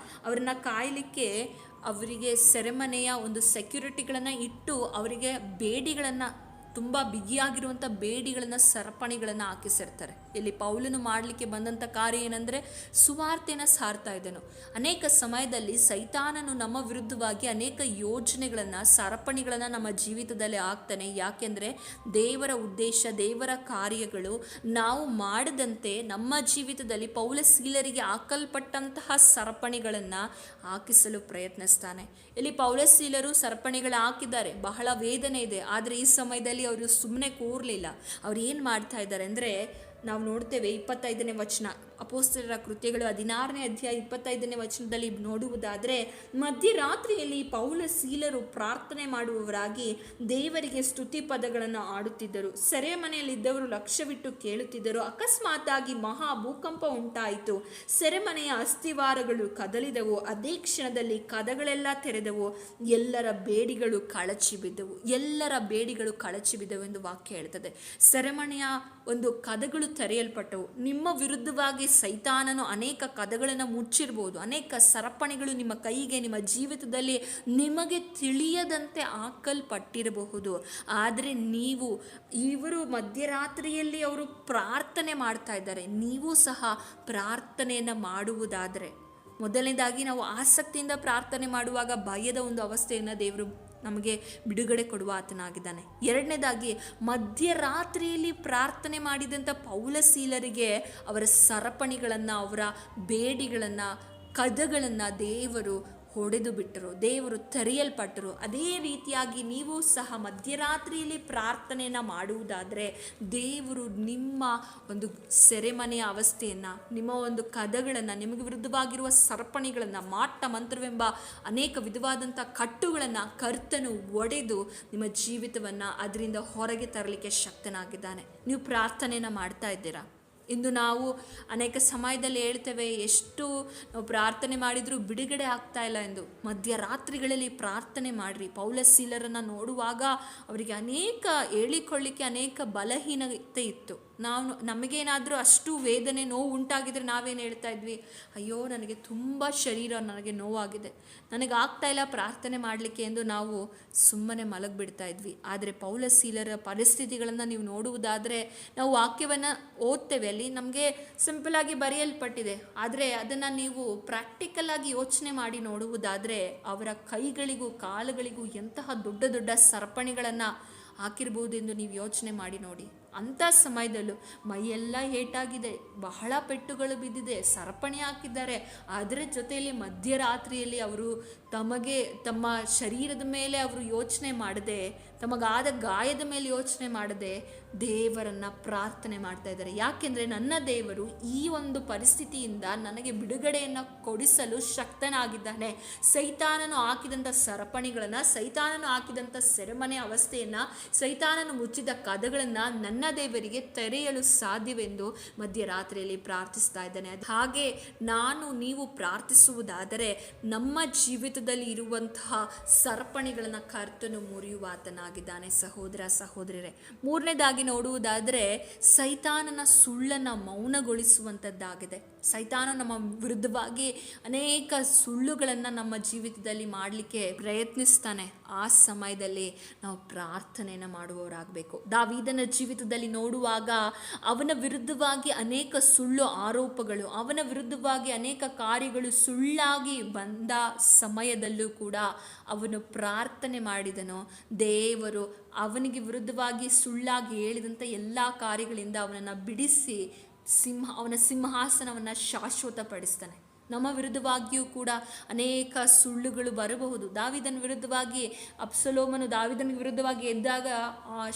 ಅವರನ್ನ ಕಾಯಲಿಕ್ಕೆ ಅವರಿಗೆ ಸೆರೆಮನೆಯ ಒಂದು ಸೆಕ್ಯೂರಿಟಿಗಳನ್ನು ಇಟ್ಟು ಅವರಿಗೆ ಬೇಡಿಗಳನ್ನು, ತುಂಬ ಬಿಗಿಯಾಗಿರುವಂಥ ಬೇಡಿಗಳನ್ನು, ಸರಪಣಿಗಳನ್ನು ಹಾಕಿಸಿರ್ತಾರೆ. ಇಲ್ಲಿ ಪೌಲನು ಮಾಡಲಿಕ್ಕೆ ಬಂದಂಥ ಕಾರ್ಯ ಏನಂದರೆ ಸುವಾರ್ತೆಯನ್ನು ಸಾರ್ತಾ ಇದ್ದನು. ಅನೇಕ ಸಮಯದಲ್ಲಿ ಸೈತಾನನು ನಮ್ಮ ವಿರುದ್ಧವಾಗಿ ಅನೇಕ ಯೋಜನೆಗಳನ್ನು, ಸರಪಣಿಗಳನ್ನು ನಮ್ಮ ಜೀವಿತದಲ್ಲಿ ಹಾಕ್ತಾನೆ. ಯಾಕೆಂದರೆ ದೇವರ ಉದ್ದೇಶ, ದೇವರ ಕಾರ್ಯಗಳು ನಾವು ಮಾಡದಂತೆ ನಮ್ಮ ಜೀವಿತದಲ್ಲಿ ಪೌಲ ಸೀಲರಿಗೆ ಹಾಕಲ್ಪಟ್ಟಂತಹ ಸರಪಣಿಗಳನ್ನು ಹಾಕಿಸಲು ಪ್ರಯತ್ನಿಸ್ತಾನೆ. ಇಲ್ಲಿ ಪೌಲ ಸೀಲರು ಸರಪಣಿಗಳು ಹಾಕಿದ್ದಾರೆ, ಬಹಳ ವೇದನೆ ಇದೆ. ಆದರೆ ಈ ಸಮಯದಲ್ಲಿ ಅವರು ಸುಮ್ಮನೆ ಕೂರಲಿಲ್ಲ. ಅವ್ರು ಏನು ಮಾಡ್ತಾ ಇದ್ದಾರೆ ಅಂದರೆ, ನಾವು ನೋಡ್ತೇವೆ 25ನೇ ವಚನ, ಅಪೊಸ್ತಲರ ಕೃತ್ಯಗಳು 16ನೇ ಅಧ್ಯಾಯ 25ನೇ ವಚನದಲ್ಲಿ ನೋಡುವುದಾದರೆ, ಮಧ್ಯರಾತ್ರಿಯಲ್ಲಿ ಪೌಲ ಸೀಲರು ಪ್ರಾರ್ಥನೆ ಮಾಡುವವರಾಗಿ ದೇವರಿಗೆ ಸ್ತುತಿ ಪದಗಳನ್ನು ಆಡುತ್ತಿದ್ದರು. ಸೆರೆಮನೆಯಲ್ಲಿದ್ದವರು ಲಕ್ಷ್ಯವಿಟ್ಟು ಕೇಳುತ್ತಿದ್ದರು. ಅಕಸ್ಮಾತ್ತಾಗಿ ಮಹಾ ಭೂಕಂಪ ಉಂಟಾಯಿತು. ಸೆರೆಮನೆಯ ಅಸ್ಥಿವಾರಗಳು ಕದಲಿದವು. ಅದೇ ಕ್ಷಣದಲ್ಲಿ ಕದಗಳೆಲ್ಲ ತೆರೆದವು. ಎಲ್ಲರ ಬೇಡಿಗಳು ಕಳಚಿ ಬಿದ್ದವು. ಎಲ್ಲರ ಬೇಡಿಗಳು ಕಳಚಿ ಬಿದ್ದವು ಎಂದು ವಾಕ್ಯ ಹೇಳ್ತದೆ. ಸೆರೆಮನೆಯ ಒಂದು ಕದಗಳು ತೆರೆಯಲ್ಪಟ್ಟವು. ನಿಮ್ಮ ವಿರುದ್ಧವಾಗಿ ಸೈತಾನನು ಅನೇಕ ಕದಗಳನ್ನು ಮುಚ್ಚಿರ್ಬೋದು. ಅನೇಕ ಸರಪಣಿಗಳು ನಿಮ್ಮ ಕೈಗೆ, ನಿಮ್ಮ ಜೀವಿತದಲ್ಲಿ ನಿಮಗೆ ತಿಳಿಯದಂತೆ ಹಾಕಲ್ಪಟ್ಟಿರಬಹುದು. ಆದರೆ ಇವರು ಮಧ್ಯರಾತ್ರಿಯಲ್ಲಿ ಅವರು ಪ್ರಾರ್ಥನೆ ಮಾಡ್ತಾ ಇದ್ದಾರೆ. ನೀವು ಸಹ ಪ್ರಾರ್ಥನೆಯನ್ನು ಮಾಡುವುದಾದರೆ, ಮೊದಲನೇದಾಗಿ ನಾವು ಆಸಕ್ತಿಯಿಂದ ಪ್ರಾರ್ಥನೆ ಮಾಡುವಾಗ ಭಯದ ಒಂದು ಅವಸ್ಥೆಯನ್ನು ದೇವರು ನಮಗೆ ಬಿಡುಗಡೆ ಕೊಡುವ ಆತನಾಗಿದ್ದಾನೆ. ಎರಡನೇದಾಗಿ ಮಧ್ಯರಾತ್ರಿಯಲ್ಲಿ ಪ್ರಾರ್ಥನೆ ಮಾಡಿದಂಥ ಪೌಲ ಸೀಲರಿಗೆ ಅವರ ಸರಪಣಿಗಳನ್ನು, ಅವರ ಬೇಡಿಗಳನ್ನು, ಕದಗಳನ್ನು ದೇವರು ಹೊಡೆದು ಬಿಟ್ಟರು. ದೇವರು ತೆರೆಯಲ್ಪಟ್ಟರು. ಅದೇ ರೀತಿಯಾಗಿ ನೀವು ಸಹ ಮಧ್ಯರಾತ್ರಿಯಲ್ಲಿ ಪ್ರಾರ್ಥನೆಯನ್ನು ಮಾಡುವುದಾದರೆ ದೇವರು ನಿಮ್ಮ ಒಂದು ಸೆರೆಮನೆಯ ಅವಸ್ಥೆಯನ್ನು, ನಿಮ್ಮ ಒಂದು ಕದಗಳನ್ನು, ನಿಮಗೆ ವಿರುದ್ಧವಾಗಿರುವ ಸರಪಣಿಗಳನ್ನು, ಮಾಟ ಮಂತ್ರವೆಂಬ ಅನೇಕ ವಿಧವಾದಂಥ ಕಟ್ಟುಗಳನ್ನು ಕರ್ತನು ಒಡೆದು ನಿಮ್ಮ ಜೀವಿತವನ್ನು ಅದರಿಂದ ಹೊರಗೆ ತರಲಿಕ್ಕೆ ಶಕ್ತನಾಗಿದ್ದಾನೆ. ನೀವು ಪ್ರಾರ್ಥನೆಯನ್ನು ಮಾಡ್ತಾ ಇದ್ದೀರಾ? ಇಂದು ನಾವು ಅನೇಕ ಸಮಯದಲ್ಲಿ ಹೇಳ್ತೇವೆ, ಎಷ್ಟು ನಾವು ಪ್ರಾರ್ಥನೆ ಮಾಡಿದರೂ ಬಿಡುಗಡೆ ಆಗ್ತಾ ಇಲ್ಲ ಎಂದು. ಮಧ್ಯರಾತ್ರಿಗಳಲ್ಲಿ ಪ್ರಾರ್ಥನೆ ಮಾಡಿರಿ. ಪೌಲ ಸೀಲರನ್ನು ನೋಡುವಾಗ ಅವರಿಗೆ ಹೇಳಿಕೊಳ್ಳಿಕ್ಕೆ ಅನೇಕ ಬಲಹೀನತೆ ಇತ್ತು. ನಮಗೇನಾದರೂ ಅಷ್ಟು ವೇದನೆ, ನೋವು ಉಂಟಾಗಿದ್ರೆ ನಾವೇನು ಹೇಳ್ತಾ ಇದ್ವಿ? ಅಯ್ಯೋ, ನನಗೆ ತುಂಬ ನನಗೆ ನೋವಾಗಿದೆ, ನನಗೆ ಆಗ್ತಾ ಇಲ್ಲ ಪ್ರಾರ್ಥನೆ ಮಾಡಲಿಕ್ಕೆ ಎಂದು ನಾವು ಸುಮ್ಮನೆ ಮಲಗಿಬಿಡ್ತಾ ಇದ್ವಿ. ಆದರೆ ಪೌಲ ಸೀಲರ ಪರಿಸ್ಥಿತಿಗಳನ್ನು ನೀವು ನೋಡುವುದಾದರೆ, ನಾವು ವಾಕ್ಯವನ್ನು ಓದ್ತೇವೆ, ಅಲ್ಲಿ ನಮಗೆ ಸಿಂಪಲ್ ಆಗಿ ಬರೆಯಲ್ಪಟ್ಟಿದೆ. ಆದರೆ ಅದನ್ನು ನೀವು ಪ್ರಾಕ್ಟಿಕಲ್ ಆಗಿ ಯೋಚನೆ ಮಾಡಿ ನೋಡುವುದಾದರೆ, ಅವರ ಕೈಗಳಿಗೂ ಕಾಲುಗಳಿಗೂ ಎಂತಹ ದೊಡ್ಡ ದೊಡ್ಡ ಸರಪಣಿಗಳನ್ನು ಹಾಕಿರ್ಬೋದೆಂದು ನೀವು ಯೋಚನೆ ಮಾಡಿ ನೋಡಿ. ಅಂಥ ಸಮಯದಲ್ಲೂ ಮೈಯೆಲ್ಲ ಏಟಾಗಿದೆ, ಬಹಳ ಪೆಟ್ಟುಗಳು ಬಿದ್ದಿದೆ, ಸರಪಣಿ ಹಾಕಿದ್ದಾರೆ. ಅದರ ಜೊತೆಯಲ್ಲಿ ಮಧ್ಯರಾತ್ರಿಯಲ್ಲಿ ಅವರು ತಮ್ಮ ಶರೀರದ ಮೇಲೆ ಅವರು ಯೋಚನೆ ಮಾಡದೆ, ತಮಗಾದ ಗಾಯದ ಮೇಲೆ ಯೋಚನೆ ಮಾಡದೆ ದೇವರನ್ನು ಪ್ರಾರ್ಥನೆ ಮಾಡ್ತಾ ಇದ್ದಾರೆ. ಯಾಕೆಂದರೆ ನನ್ನ ದೇವರು ಈ ಒಂದು ಪರಿಸ್ಥಿತಿಯಿಂದ ನನಗೆ ಬಿಡುಗಡೆಯನ್ನು ಕೊಡಿಸಲು ಶಕ್ತನಾಗಿದ್ದಾನೆ. ಸೈತಾನನು ಹಾಕಿದಂಥ ಸರಪಣಿಗಳನ್ನು, ಸೈತಾನನು ಹಾಕಿದಂಥ ಸೆರೆಮನೆ ಅವಸ್ಥೆಯನ್ನು, ಸೈತಾನನು ಮುಚ್ಚಿದ ಕದಗಳನ್ನು ನನ್ನ ದೇವರಿಗೆ ತೆರೆಯಲು ಸಾಧ್ಯವೆಂದು ಮಧ್ಯರಾತ್ರಿಯಲ್ಲಿ ಪ್ರಾರ್ಥಿಸ್ತಾ ಇದ್ದಾನೆ. ಹಾಗೆ ನೀವು ಪ್ರಾರ್ಥಿಸುವುದಾದರೆ ನಮ್ಮ ಜೀವಿತದಲ್ಲಿ ಇರುವಂತಹ ಸರಪಣಿಗಳನ್ನು ಕರ್ತನು ಮುರಿಯುವಾತನಾಗಿದ್ದಾನೆ. ಸಹೋದರ ಸಹೋದರಿಯರೇ, ಮೂರನೇದಾಗಿ ನೋಡುವುದಾದರೆ ಸೈತಾನನ ಸುಳ್ಳನ್ನು ಮೌನಗೊಳಿಸುವಂಥದ್ದಾಗಿದೆ. ಸೈತಾನ ನಮ್ಮ ವಿರುದ್ಧವಾಗಿ ಅನೇಕ ಸುಳ್ಳುಗಳನ್ನು ನಮ್ಮ ಜೀವಿತದಲ್ಲಿ ಮಾಡಲಿಕ್ಕೆ ಪ್ರಯತ್ನಿಸ್ತಾನೆ. ಆ ಸಮಯದಲ್ಲಿ ನಾವು ಪ್ರಾರ್ಥನೆಯನ್ನು ಮಾಡುವವರಾಗಬೇಕು. ದಾವೀದನ ಜೀವಿತದಲ್ಲಿ ನೋಡುವಾಗ ಅವನ ವಿರುದ್ಧವಾಗಿ ಅನೇಕ ಸುಳ್ಳು ಆರೋಪಗಳು, ಅವನ ವಿರುದ್ಧವಾಗಿ ಅನೇಕ ಕಾರ್ಯಗಳು ಸುಳ್ಳಾಗಿ ಬಂದ ಸಮಯದಲ್ಲೂ ಕೂಡ ಅವನು ಪ್ರಾರ್ಥನೆ ಮಾಡಿದನು. ದೇವರು ಅವನಿಗೆ ವಿರುದ್ಧವಾಗಿ ಸುಳ್ಳಾಗಿ ಹೇಳಿದಂಥ ಎಲ್ಲ ಕಾರ್ಯಗಳಿಂದ ಅವನನ್ನು ಬಿಡಿಸಿ ಅವನ ಸಿಂಹಾಸನವನ್ನು ಶಾಶ್ವತಪಡಿಸ್ತಾನೆ. ನಮ್ಮ ವಿರುದ್ಧವಾಗಿಯೂ ಕೂಡ ಅನೇಕ ಸುಳ್ಳುಗಳು ಬರಬಹುದು. ದಾವೀದನ ವಿರುದ್ಧವಾಗಿ ಅಬ್ಸಲೋಮನು ದಾವೀದನ ವಿರುದ್ಧವಾಗಿ ಎದ್ದಾಗ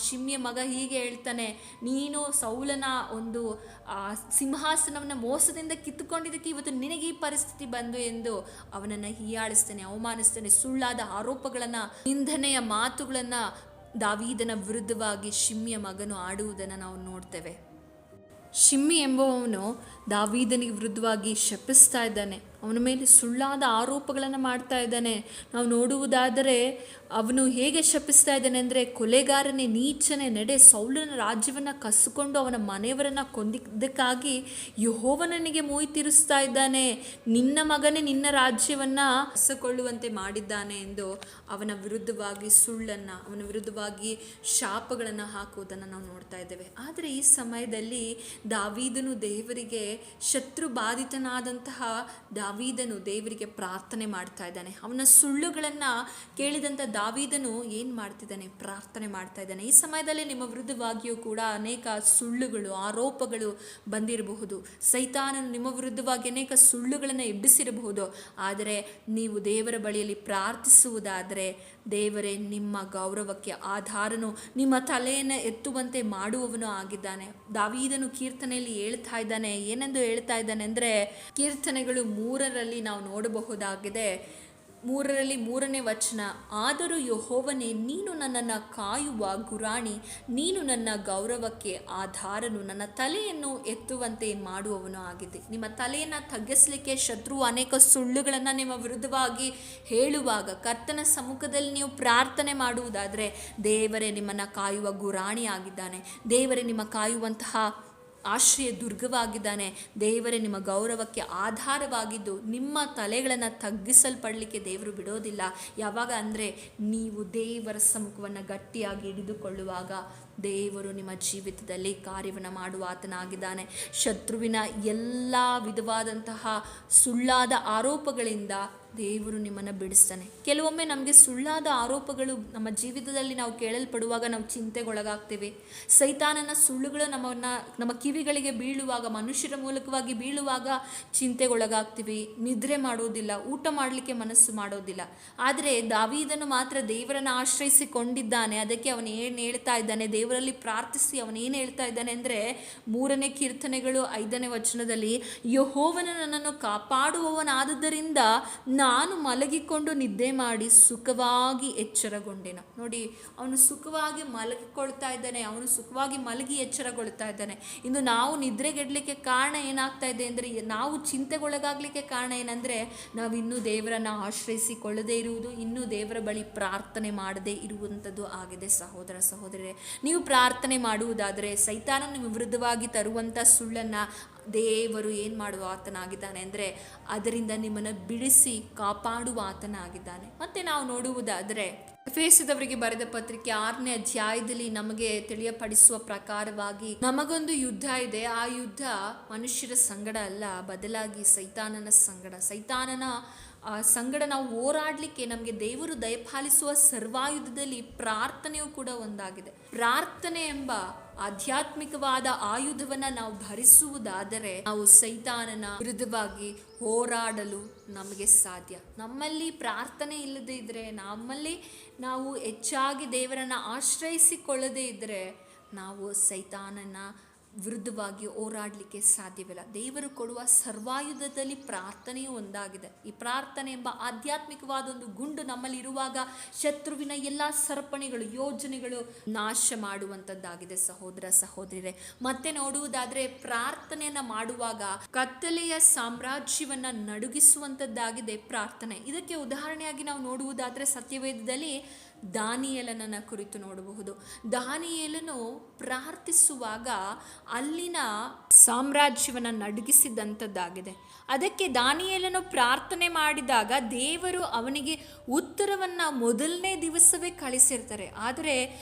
ಶಿಮ್ಯ ಮಗ ಹೀಗೆ ಹೇಳ್ತಾನೆ, ನೀನು ಸೌಲನ ಒಂದು ಸಿಂಹಾಸನವನ್ನು ಮೋಸದಿಂದ ಕಿತ್ತುಕೊಂಡಿದ್ದಕ್ಕೆ ಇವತ್ತು ನಿನಗೆ ಈ ಪರಿಸ್ಥಿತಿ ಬಂದು ಎಂದು ಅವನನ್ನು ಹೀಯಾಳಿಸ್ತಾನೆ, ಅವಮಾನಿಸ್ತಾನೆ. ಸುಳ್ಳಾದ ಆರೋಪಗಳನ್ನು, ನಿಂದನೆಯ ಮಾತುಗಳನ್ನು ದಾವೀದನ ವಿರುದ್ಧವಾಗಿ ಶಿಮ್ಯ ಮಗನು ಆಡುವುದನ್ನು ನಾವು ನೋಡ್ತೇವೆ. ಶಿಮ್ಮಿ ಎಂಬುವವನು ದಾವೀದನಿಗೆ ವಿರುದ್ಧವಾಗಿ ಶಪಿಸ್ತಾ ಇದ್ದಾನೆ, ಅವನ ಮೇಲೆ ಸುಳ್ಳಾದ ಆರೋಪಗಳನ್ನು ಮಾಡ್ತಾ ಇದ್ದಾನೆ. ನಾವು ನೋಡುವುದಾದರೆ ಅವನು ಹೇಗೆ ಶಪಿಸ್ತಾ ಇದ್ದಾನೆ ಅಂದರೆ, ಕೊಲೆಗಾರನೇ, ನೀಚನೇ, ನಡೆ, ಸೌಲನ ರಾಜ್ಯವನ್ನು ಕಸಿಕೊಂಡು ಅವನ ಮನೆಯವರನ್ನು ಕೊಂದಿದ್ದಕ್ಕಾಗಿ ಯೆಹೋವನಿಗೆ ಮೂಯಿ ತೀರಿಸ್ತಾ ಇದ್ದಾನೆ. ನಿನ್ನ ಮಗನೇ ನಿನ್ನ ರಾಜ್ಯವನ್ನು ಕಸಿಕೊಳ್ಳುವಂತೆ ಮಾಡಿದ್ದಾನೆ ಎಂದು ಅವನ ವಿರುದ್ಧವಾಗಿ ಸುಳ್ಳನ್ನು, ಅವನ ವಿರುದ್ಧವಾಗಿ ಶಾಪಗಳನ್ನು ಹಾಕುವುದನ್ನು ನಾವು ನೋಡ್ತಾ ಇದ್ದೇವೆ. ಆದರೆ ಈ ಸಮಯದಲ್ಲಿ ದಾವೀದನು ದೇವರಿಗೆ, ಶತ್ರು ಬಾಧಿತನಾದಂತಹ ದಾವೀದನು ದೇವರಿಗೆ ಪ್ರಾರ್ಥನೆ ಮಾಡ್ತಾ ಇದ್ದಾನೆ. ಅವನ ಸುಳ್ಳುಗಳನ್ನು ಕೇಳಿದಂಥ ದಾವೀದನು ಏನು ಮಾಡ್ತಿದ್ದಾನೆ? ಪ್ರಾರ್ಥನೆ ಮಾಡ್ತಾ ಇದ್ದಾನೆ. ಈ ಸಮಯದಲ್ಲಿ ನಿಮ್ಮ ವಿರುದ್ಧವಾಗಿಯೂ ಕೂಡ ಅನೇಕ ಸುಳ್ಳುಗಳು, ಆರೋಪಗಳು ಬಂದಿರಬಹುದು. ಸೈತಾನನು ನಿಮ್ಮ ವಿರುದ್ಧವಾಗಿ ಅನೇಕ ಸುಳ್ಳುಗಳನ್ನು ಎಬ್ಬಿಸಿರಬಹುದು. ಆದರೆ ನೀವು ದೇವರ ಬಳಿಯಲ್ಲಿ ಪ್ರಾರ್ಥಿಸುವುದಾದರೆ ದೇವರೇ ನಿಮ್ಮ ಗೌರವಕ್ಕೆ ಆಧಾರನು, ನಿಮ್ಮ ತಲೆಯನ್ನು ಎತ್ತುವಂತೆ ಮಾಡುವವನು ಆಗಿದ್ದಾನೆ. ದಾವೀದನು ಕೀರ್ತನೆಯಲ್ಲಿ ಹೇಳ್ತಾ ಇದ್ದಾನೆ, ಏನೆಂದು ಹೇಳ್ತಾ ಇದ್ದಾನೆ ಅಂದರೆ, ಕೀರ್ತನೆಗಳು 3 ನಾವು ನೋಡಬಹುದಾಗಿದೆ. 3ನೇ ವಚನ, ಆದರೂ ಯೆಹೋವನೇ ನೀನು ನನ್ನನ್ನು ಕಾಯುವ ಗುರಾಣಿ, ನೀನು ನನ್ನ ಗೌರವಕ್ಕೆ ಆಧಾರನು, ನನ್ನ ತಲೆಯನ್ನು ಎತ್ತುವಂತೆ ಮಾಡುವವನು ಆಗಿದೆ. ನಿಮ್ಮ ತಲೆಯನ್ನು ತಗ್ಗಿಸಲಿಕ್ಕೆ ಶತ್ರು ಅನೇಕ ಸುಳ್ಳುಗಳನ್ನು ನಿಮ್ಮ ವಿರುದ್ಧವಾಗಿ ಹೇಳುವಾಗ ಕರ್ತನ ಸಮ್ಮುಖದಲ್ಲಿ ನೀವು ಪ್ರಾರ್ಥನೆ ಮಾಡುವುದಾದರೆ ದೇವರೇ ನಿಮ್ಮನ್ನು ಕಾಯುವ ಗುರಾಣಿ ಆಗಿದ್ದಾನೆ. ದೇವರೇ ನಿಮ್ಮ ಕಾಯುವಂತಹ ಆಶ್ರಯ ದುರ್ಗವಾಗಿದ್ದಾನೆ. ದೇವರೇ ನಿಮ್ಮ ಗೌರವಕ್ಕೆ ಆಧಾರವಾಗಿದ್ದು ನಿಮ್ಮ ತಲೆಗಳನ್ನು ತಗ್ಗಿಸಲ್ಪಡಲಿಕ್ಕೆ ದೇವರು ಬಿಡೋದಿಲ್ಲ. ಯಾವಾಗ ಅಂದರೆ ನೀವು ದೇವರ ಸಮ್ಮುಖವನ್ನು ಗಟ್ಟಿಯಾಗಿ ಹಿಡಿದುಕೊಳ್ಳುವಾಗ ದೇವರು ನಿಮ್ಮ ಜೀವಿತದಲ್ಲಿ ಕಾರ್ಯವನ್ನು ಮಾಡುವ ಆತನಾಗಿದ್ದಾನೆ. ಶತ್ರುವಿನ ಎಲ್ಲ ವಿಧವಾದಂತಹ ಸುಳ್ಳಾದ ಆರೋಪಗಳಿಂದ ದೇವರು ನಿಮ್ಮನ್ನು ಬಿಡಿಸ್ತಾನೆ. ಕೆಲವೊಮ್ಮೆ ನಮಗೆ ಸುಳ್ಳಾದ ಆರೋಪಗಳು ನಮ್ಮ ಜೀವಿತದಲ್ಲಿ ನಾವು ಕೇಳಲ್ಪಡುವಾಗ ನಾವು ಚಿಂತೆಗೊಳಗಾಗ್ತೇವೆ. ಸೈತಾನನ ಸುಳ್ಳುಗಳು ನಮ್ಮ ಕಿವಿಗಳಿಗೆ ಬೀಳುವಾಗ, ಮನುಷ್ಯರ ಮೂಲಕವಾಗಿ ಬೀಳುವಾಗ ಚಿಂತೆಗೊಳಗಾಗ್ತೀವಿ, ನಿದ್ರೆ ಮಾಡೋದಿಲ್ಲ, ಊಟ ಮಾಡಲಿಕ್ಕೆ ಮನಸ್ಸು ಮಾಡೋದಿಲ್ಲ. ಆದರೆ ದಾವೀದನು ಮಾತ್ರ ದೇವರನ್ನು ಆಶ್ರಯಿಸಿಕೊಂಡಿದ್ದಾನೆ. ಅದಕ್ಕೆ ಅವನು ಏನು ಹೇಳ್ತಾ ಇದ್ದಾನೆ? ದೇವರಲ್ಲಿ ಪ್ರಾರ್ಥಿಸಿ ಅವನು ಏನು ಹೇಳ್ತಾ ಇದ್ದಾನೆ ಅಂದರೆ, 3ನೇ ಕೀರ್ತನೆಗಳು 5ನೇ ವಚನದಲ್ಲಿ, ಯೆಹೋವನು ನನ್ನನ್ನು ಕಾಪಾಡುವವನಾದುದರಿಂದ ನಾನು ಮಲಗಿಕೊಂಡು ನಿದ್ದೆ ಮಾಡಿ ಸುಖವಾಗಿ ಎಚ್ಚರಗೊಂಡೆನು. ನೋಡಿ, ಅವನು ಸುಖವಾಗಿ ಮಲಗಿಕೊಳ್ತಾ ಇದ್ದಾನೆ, ಅವನು ಸುಖವಾಗಿ ಮಲಗಿ ಎಚ್ಚರಗೊಳ್ತಾ ಇದ್ದಾನೆ. ಇನ್ನು ನಾವು ನಿದ್ರೆಗೆಡಲಿಕ್ಕೆ ಕಾರಣ ಏನಾಗ್ತಾ ಇದೆ ಅಂದರೆ, ನಾವು ಚಿಂತೆಗೊಳಗಾಗಲಿಕ್ಕೆ ಕಾರಣ ಏನಂದರೆ, ನಾವು ಇನ್ನೂ ದೇವರನ್ನು ಆಶ್ರಯಿಸಿಕೊಳ್ಳದೇ ಇರುವುದು, ಇನ್ನೂ ದೇವರ ಬಳಿ ಪ್ರಾರ್ಥನೆ ಮಾಡದೇ ಇರುವಂಥದ್ದು ಆಗಿದೆ. ಸಹೋದರ ಸಹೋದರರೇ, ನೀವು ಪ್ರಾರ್ಥನೆ ಮಾಡುವುದಾದರೆ ಸೈತಾನ ನಿಮ್ಮ ವಿರುದ್ಧವಾಗಿ ತರುವಂಥ ಸುಳ್ಳನ್ನು ದೇವರು ಏನು ಮಾಡುವ ಆತನಾಗಿದ್ದಾನೆ ಅಂದರೆ ಅದರಿಂದ ನಿಮ್ಮನ್ನು ಬಿಡಿಸಿ ಕಾಪಾಡುವ ಆತನಾಗಿದ್ದಾನೆ. ಮತ್ತೆ ನಾವು ನೋಡುವುದಾದರೆ ಎಫೆಸದವರಿಗೆ ಬರೆದ ಪತ್ರಿಕೆ 6ನೇ ಅಧ್ಯಾಯದಲ್ಲಿ ನಮಗೆ ತಿಳಿಯಪಡಿಸುವ ಪ್ರಕಾರವಾಗಿ ನಮಗೊಂದು ಯುದ್ಧ ಇದೆ. ಆ ಯುದ್ಧ ಮನುಷ್ಯರ ಸಂಗಡ ಅಲ್ಲ, ಬದಲಾಗಿ ಸೈತಾನನ ಸಂಗಡ. ಸೈತಾನನ ಸಂಗಡ ನಾವು ಹೋರಾಡಲಿಕ್ಕೆ ನಮಗೆ ದೇವರು ದಯಪಾಲಿಸುವ ಸರ್ವಾಯುಧದಲ್ಲಿ ಪ್ರಾರ್ಥನೆಯೂ ಕೂಡ ಒಂದಾಗಿದೆ. ಪ್ರಾರ್ಥನೆ ಎಂಬ ಆಧ್ಯಾತ್ಮಿಕವಾದ ಆಯುಧವನ್ನು ನಾವು ಧರಿಸುವುದಾದರೆ ನಾವು ಸೈತಾನನ ವಿರುದ್ಧವಾಗಿ ಹೋರಾಡಲು ನಮಗೆ ಸಾಧ್ಯ. ನಮ್ಮಲ್ಲಿ ಪ್ರಾರ್ಥನೆ ಇಲ್ಲದೇ ಇದ್ದರೆ, ನಮ್ಮಲ್ಲಿ ನಾವು ಹೆಚ್ಚಾಗಿ ದೇವರನ್ನು ಆಶ್ರಯಿಸಿಕೊಳ್ಳದೇ ಇದ್ದರೆ ನಾವು ಸೈತಾನನ ವಿರುದ್ಧವಾಗಿ ಹೋರಾಡಲಿಕ್ಕೆ ಸಾಧ್ಯವಿಲ್ಲ. ದೇವರು ಕೊಡುವ ಸರ್ವಾಯುಧದಲ್ಲಿ ಪ್ರಾರ್ಥನೆಯೂ ಒಂದಾಗಿದೆ. ಈ ಪ್ರಾರ್ಥನೆ ಎಂಬ ಆಧ್ಯಾತ್ಮಿಕವಾದ ಒಂದು ಗುಂಡು ನಮ್ಮಲ್ಲಿ ಇರುವಾಗ ಶತ್ರುವಿನ ಎಲ್ಲ ಸರಪಣಿಗಳು, ಯೋಜನೆಗಳು ನಾಶ ಮಾಡುವಂಥದ್ದಾಗಿದೆ. ಸಹೋದರ ಸಹೋದರಿಯರೇ, ಮತ್ತೆ ನೋಡುವುದಾದರೆ ಪ್ರಾರ್ಥನೆಯನ್ನು ಮಾಡುವಾಗ ಕತ್ತಲೆಯ ಸಾಮ್ರಾಜ್ಯವನ್ನು ನಡುಗಿಸುವಂಥದ್ದಾಗಿದೆ ಪ್ರಾರ್ಥನೆ. ಇದಕ್ಕೆ ಉದಾಹರಣೆಯಾಗಿ ನಾವು ನೋಡುವುದಾದರೆ ಸತ್ಯವೇದದಲ್ಲಿ ದಾನಿಯೇಲನನ್ನು ಕುರಿತು ನೋಡಬಹುದು. ದಾನಿಯೇಲನು ಪ್ರಾರ್ಥಿಸುವಾಗ ಅಲ್ಲಿನ ಸಾಮ್ರಾಜ್ಯವನ್ನು ನಡುಗಿಸಿದಂಥದ್ದಾಗಿದೆ. ಅದಕ್ಕೆ ದಾನಿಯೇಲನು ಪ್ರಾರ್ಥನೆ ಮಾಡಿದಾಗ ದೇವರು ಅವನಿಗೆ ಉತ್ತರವನ್ನು ಮೊದಲನೇ ದಿವಸವೇ ಕಳಿಸಿರ್ತಾರೆ. ಆದರೆ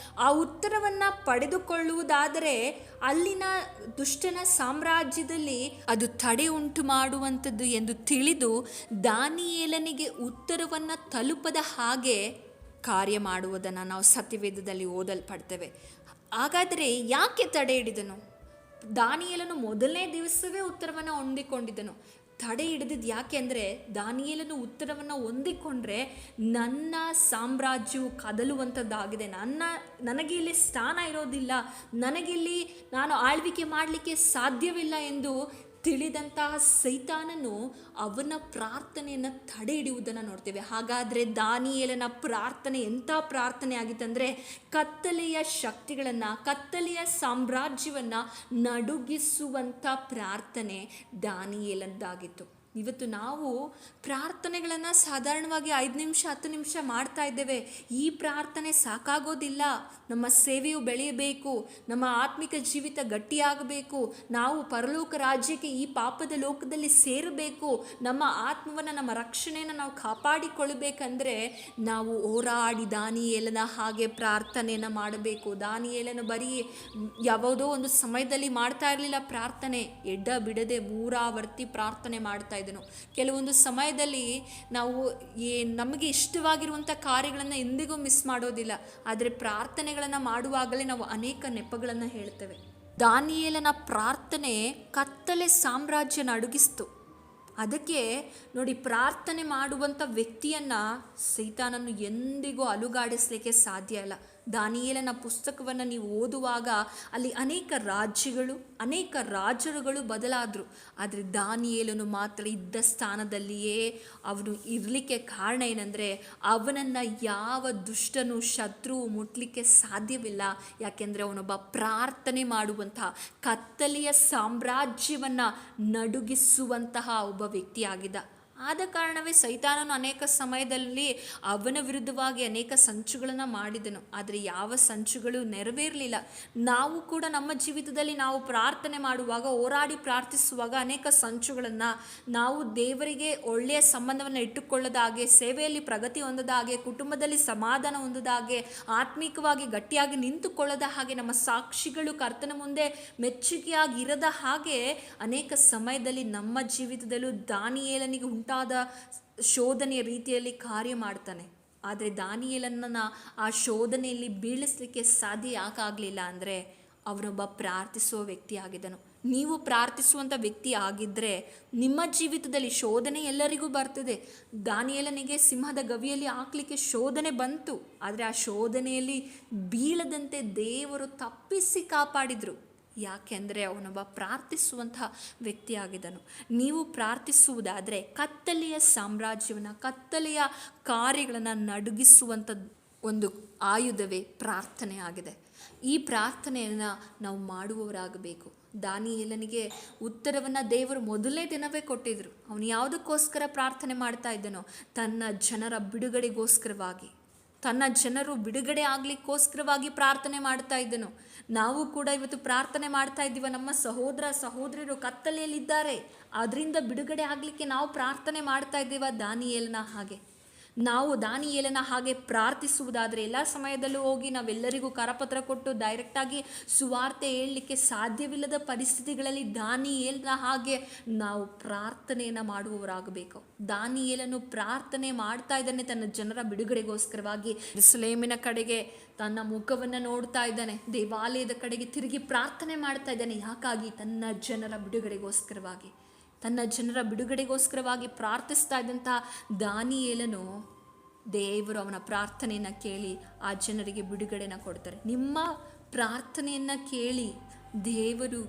ಆ ಉತ್ತರವನ್ನು ಪಡೆದುಕೊಳ್ಳುವುದಾದರೆ ಅಲ್ಲಿನ ದುಷ್ಟನ ಸಾಮ್ರಾಜ್ಯದಲ್ಲಿ ಅದು ತಡೆ ಉಂಟು ಮಾಡುವಂಥದ್ದು ಎಂದು ತಿಳಿದು ದಾನಿಯೇಲನಿಗೆ ಉತ್ತರವನ್ನು ತಲುಪದ ಹಾಗೆ ಕಾರ್ಯ ಮಾಡುವುದನ್ನು ನಾವು ಸತ್ಯವೇದದಲ್ಲಿ ಓದಲ್ಪಡ್ತೇವೆ. ಹಾಗಾದರೆ ಯಾಕೆ ತಡೆ ಹಿಡಿದನು? ದಾನಿಯೇಲನು ಮೊದಲನೇ ದಿವಸವೇ ಉತ್ತರವನ್ನು ಹೊಂದಿಕೊಂಡಿದ್ದನು. ತಡೆ ಹಿಡಿದಿದ್ದು ಯಾಕೆ ಅಂದರೆ ದಾನಿಯೇಲನು ಉತ್ತರವನ್ನು ಹೊಂದಿಕೊಂಡ್ರೆ ನನ್ನ ಸಾಮ್ರಾಜ್ಯವು ಕದಲುವಂಥದ್ದಾಗಿದೆ, ನನಗೆ ಇಲ್ಲಿ ಸ್ಥಾನ ಇರೋದಿಲ್ಲ, ನನಗಿಲ್ಲಿ ನಾನು ಆಳ್ವಿಕೆ ಮಾಡಲಿಕ್ಕೆ ಸಾಧ್ಯವಿಲ್ಲ ಎಂದು ತಿಳಿದಂತಹ ಸೈತಾನನು ಅವನ ಪ್ರಾರ್ಥನೆಯನ್ನು ತಡೆ ಹಿಡಿಯುವುದನ್ನು ನೋಡ್ತೇವೆ. ಹಾಗಾದರೆ ದಾನಿಯೇಲನ ಪ್ರಾರ್ಥನೆ ಎಂಥ ಪ್ರಾರ್ಥನೆ ಆಗಿತ್ತಂದರೆ ಕತ್ತಲೆಯ ಶಕ್ತಿಗಳನ್ನು, ಕತ್ತಲೆಯ ಸಾಮ್ರಾಜ್ಯವನ್ನು ನಡುಗಿಸುವಂಥ ಪ್ರಾರ್ಥನೆ ದಾನಿಯೇಲನದಾಗಿತ್ತು. ಇವತ್ತು ನಾವು ಪ್ರಾರ್ಥನೆಗಳನ್ನು ಸಾಧಾರಣವಾಗಿ 5 ನಿಮಿಷ 10 ನಿಮಿಷ ಮಾಡ್ತಾ ಇದ್ದೇವೆ. ಈ ಪ್ರಾರ್ಥನೆ ಸಾಕಾಗೋದಿಲ್ಲ. ನಮ್ಮ ಸೇವೆಯು ಬೆಳೆಯಬೇಕು, ನಮ್ಮ ಆತ್ಮಿಕ ಜೀವಿತ ಗಟ್ಟಿಯಾಗಬೇಕು, ನಾವು ಪರಲೋಕ ರಾಜ್ಯಕ್ಕೆ ಈ ಪಾಪದ ಲೋಕದಲ್ಲಿ ಸೇರಬೇಕು, ನಮ್ಮ ಆತ್ಮವನ್ನು, ನಮ್ಮ ರಕ್ಷಣೆಯನ್ನು ನಾವು ಕಾಪಾಡಿಕೊಳ್ಳಬೇಕಂದ್ರೆ ನಾವು ಹೋರಾಡಿ ದಾನಿಯೇಲನ ಹಾಗೆ ಪ್ರಾರ್ಥನೆಯನ್ನು ಮಾಡಬೇಕು. ದಾನಿಯೇಲನ ಬರೀ ಯಾವುದೋ ಒಂದು ಸಮಯದಲ್ಲಿ ಮಾಡ್ತಾ ಇರಲಿಲ್ಲ ಪ್ರಾರ್ಥನೆ, ಎಡ್ಡ ಬಿಡದೆ 3 ಆವರ್ತಿ ಪ್ರಾರ್ಥನೆ ಮಾಡ್ತಾ ಇದ್ದನು. ಕೆಲವೊಂದು ಸಮಯದಲ್ಲಿ ನಾವು ನಮಗೆ ಇಷ್ಟವಾಗಿರುವಂಥ ಕಾರ್ಯಗಳನ್ನು ಎಂದಿಗೂ ಮಿಸ್ ಮಾಡೋದಿಲ್ಲ, ಆದರೆ ಪ್ರಾರ್ಥನೆಗಳನ್ನು ಮಾಡುವಾಗಲೇ ನಾವು ಅನೇಕ ನೆಪಗಳನ್ನು ಹೇಳ್ತೇವೆ. ದಾನಿಯೇಲನ ಪ್ರಾರ್ಥನೆ ಕತ್ತಲೆ ಸಾಮ್ರಾಜ್ಯ ನಡುಗಿಸ್ತು. ಅದಕ್ಕೆ ನೋಡಿ, ಪ್ರಾರ್ಥನೆ ಮಾಡುವಂಥ ವ್ಯಕ್ತಿಯನ್ನು ಸೈತಾನನು ಎಂದಿಗೂ ಅಲುಗಾಡಿಸಲಿಕ್ಕೆ ಸಾಧ್ಯ ಇಲ್ಲ. ದಾನಿಯೇಲನ ಪುಸ್ತಕವನ್ನು ನೀವು ಓದುವಾಗ ಅಲ್ಲಿ ಅನೇಕ ರಾಜ್ಯಗಳು, ಅನೇಕ ರಾಜರುಗಳು ಬದಲಾದರು, ಆದರೆ ದಾನಿಯೇಲನು ಮಾತ್ರ ಇದ್ದ ಸ್ಥಾನದಲ್ಲಿಯೇ ಅವನು ಇರಲಿಕ್ಕೆ ಕಾರಣ ಏನಂದರೆ ಅವನನ್ನು ಯಾವ ದುಷ್ಟನು, ಶತ್ರುವು ಮುಟ್ಲಿಕ್ಕೆ ಸಾಧ್ಯವಿಲ್ಲ. ಯಾಕೆಂದರೆ ಅವನೊಬ್ಬ ಪ್ರಾರ್ಥನೆ ಮಾಡುವಂತಹ, ಕತ್ತಲೆಯ ಸಾಮ್ರಾಜ್ಯವನ್ನು ನಡುಗಿಸುವಂತಹ ಒಬ್ಬ ವ್ಯಕ್ತಿಯಾಗಿದ್ದ. ಆದ ಕಾರಣವೇ ಸೈತಾನನು ಅನೇಕ ಸಮಯದಲ್ಲಿ ಅವನ ವಿರುದ್ಧವಾಗಿ ಅನೇಕ ಸಂಚುಗಳನ್ನು ಮಾಡಿದನು, ಆದರೆ ಯಾವ ಸಂಚುಗಳು ನೆರವೇರಲಿಲ್ಲ. ನಾವು ಕೂಡ ನಮ್ಮ ಜೀವಿತದಲ್ಲಿ ನಾವು ಪ್ರಾರ್ಥನೆ ಮಾಡುವಾಗ, ಹೋರಾಡಿ ಪ್ರಾರ್ಥಿಸುವಾಗ ಅನೇಕ ಸಂಚುಗಳನ್ನು, ನಾವು ದೇವರಿಗೆ ಒಳ್ಳೆಯ ಸಂಬಂಧವನ್ನು ಇಟ್ಟುಕೊಳ್ಳದ ಹಾಗೆ, ಸೇವೆಯಲ್ಲಿ ಪ್ರಗತಿ ಹೊಂದದ ಹಾಗೆ, ಕುಟುಂಬದಲ್ಲಿ ಸಮಾಧಾನ ಹೊಂದದ ಹಾಗೆ, ಆತ್ಮಿಕವಾಗಿ ಗಟ್ಟಿಯಾಗಿ ನಿಂತುಕೊಳ್ಳದ ಹಾಗೆ, ನಮ್ಮ ಸಾಕ್ಷಿಗಳು ಕರ್ತನ ಮುಂದೆ ಮೆಚ್ಚುಗೆಯಾಗಿ ಇರದ ಹಾಗೆ ಅನೇಕ ಸಮಯದಲ್ಲಿ ನಮ್ಮ ಜೀವಿತದಲ್ಲೂ ದಾನಿಯೇಲನಿಗೆ ಉಂಟಾದ ಶೋಧನೆಯ ರೀತಿಯಲ್ಲಿ ಕಾರ್ಯ ಮಾಡ್ತಾನೆ. ಆದರೆ ದಾನಿಯೇಲನನ್ನು ಆ ಶೋಧನೆಯಲ್ಲಿ ಬೀಳಿಸಲಿಕ್ಕೆ ಸಾಧ್ಯ ಯಾಕಾಗಲಿಲ್ಲ ಅಂದರೆ ಅವನೊಬ್ಬ ಪ್ರಾರ್ಥಿಸುವ ವ್ಯಕ್ತಿ ಆಗಿದ್ದನು. ನೀವು ಪ್ರಾರ್ಥಿಸುವಂಥ ವ್ಯಕ್ತಿ ಆಗಿದ್ದರೆ ನಿಮ್ಮ ಜೀವಿತದಲ್ಲಿ ಶೋಧನೆ ಎಲ್ಲರಿಗೂ ಬರ್ತದೆ. ದಾನಿಯೇಲನಿಗೆ ಸಿಂಹದ ಗವಿಯಲ್ಲಿ ಹಾಕಲಿಕ್ಕೆ ಶೋಧನೆ ಬಂತು, ಆದರೆ ಆ ಶೋಧನೆಯಲ್ಲಿ ಬೀಳದಂತೆ ದೇವರು ತಪ್ಪಿಸಿ ಕಾಪಾಡಿದರು. ಯಾಕೆಂದರೆ ಅವನೊಬ್ಬ ಪ್ರಾರ್ಥಿಸುವಂತಹ ವ್ಯಕ್ತಿಯಾಗಿದ್ದನು. ನೀವು ಪ್ರಾರ್ಥಿಸುವುದಾದರೆ ಕತ್ತಲೆಯ ಸಾಮ್ರಾಜ್ಯವನ್ನು, ಕತ್ತಲೆಯ ಕಾರ್ಯಗಳನ್ನು ನಡುಗಿಸುವಂಥ ಒಂದು ಆಯುಧವೇ ಪ್ರಾರ್ಥನೆ ಆಗಿದೆ. ಈ ಪ್ರಾರ್ಥನೆಯನ್ನು ನಾವು ಮಾಡುವವರಾಗಬೇಕು. ದಾನಿಯೇಲನಿಗೆ ಉತ್ತರವನ್ನು ದೇವರು ಮೊದಲನೇ ದಿನವೇ ಕೊಟ್ಟಿದ್ದರು. ಅವನು ಯಾವುದಕ್ಕೋಸ್ಕರ ಪ್ರಾರ್ಥನೆ ಮಾಡ್ತಾ ಇದ್ದನೋ, ತನ್ನ ಜನರ ಬಿಡುಗಡೆಗೋಸ್ಕರವಾಗಿ, ತನ್ನ ಜನರು ಬಿಡುಗಡೆ ಆಗಲಿಕ್ಕೋಸ್ಕರವಾಗಿ ಪ್ರಾರ್ಥನೆ ಮಾಡ್ತಾ ಇದ್ದನು. ನಾವು ಕೂಡ ಇವತ್ತು ಪ್ರಾರ್ಥನೆ ಮಾಡ್ತಾ ಇದ್ದೀವ, ನಮ್ಮ ಸಹೋದರ ಸಹೋದರಿಯರು ಕತ್ತಲೆಯಲ್ಲಿದ್ದಾರೆ, ಅದರಿಂದ ಬಿಡುಗಡೆ ಆಗಲಿಕ್ಕೆ ನಾವು ಪ್ರಾರ್ಥನೆ ಮಾಡ್ತಾ ಇದ್ದೀವ. ದಾನಿಯೇಲನ ಹಾಗೆ ನಾವು ದಾನಿಯೇಲನ ಹಾಗೆ ಪ್ರಾರ್ಥಿಸುವುದಾದರೆ ಎಲ್ಲ ಸಮಯದಲ್ಲೂ ಹೋಗಿ ನಾವೆಲ್ಲರಿಗೂ ಕರಪತ್ರ ಕೊಟ್ಟು ಡೈರೆಕ್ಟಾಗಿ ಸುವಾರ್ತೆ ಹೇಳಲಿಕ್ಕೆ ಸಾಧ್ಯವಿಲ್ಲದ ಪರಿಸ್ಥಿತಿಗಳಲ್ಲಿ ದಾನಿಯೇಲನ ಹಾಗೆ ನಾವು ಪ್ರಾರ್ಥನೆಯನ್ನು ಮಾಡುವವರಾಗಬೇಕು. ದಾನಿಯೇಲನು ಪ್ರಾರ್ಥನೆ ಮಾಡ್ತಾ ಇದ್ದಾನೆ ತನ್ನ ಜನರ ಬಿಡುಗಡೆಗೋಸ್ಕರವಾಗಿ. ಯೆರೂಸಲೇಮಿನ ಕಡೆಗೆ ತನ್ನ ಮುಖವನ್ನು ನೋಡ್ತಾ ಇದ್ದಾನೆ, ದೇವಾಲಯದ ಕಡೆಗೆ ತಿರುಗಿ ಪ್ರಾರ್ಥನೆ ಮಾಡ್ತಾ ಇದ್ದಾನೆ. ಯಾಕಾಗಿ? ತನ್ನ ಜನರ ಬಿಡುಗಡೆಗೋಸ್ಕರವಾಗಿ. ತನ್ನ ಜನರ ಬಿಡುಗಡೆಗೋಸ್ಕರವಾಗಿ ಪ್ರಾರ್ಥಿಸ್ತಾ ಇದ್ದಂಥ ದಾನಿಯೇಲನು, ದೇವರು ಅವನ ಪ್ರಾರ್ಥನೆಯನ್ನು ಕೇಳಿ ಆ ಜನರಿಗೆ ಬಿಡುಗಡೆನ ಕೊಡ್ತಾರೆ. ನಿಮ್ಮ ಪ್ರಾರ್ಥನೆಯನ್ನು ಕೇಳಿ ದೇವರು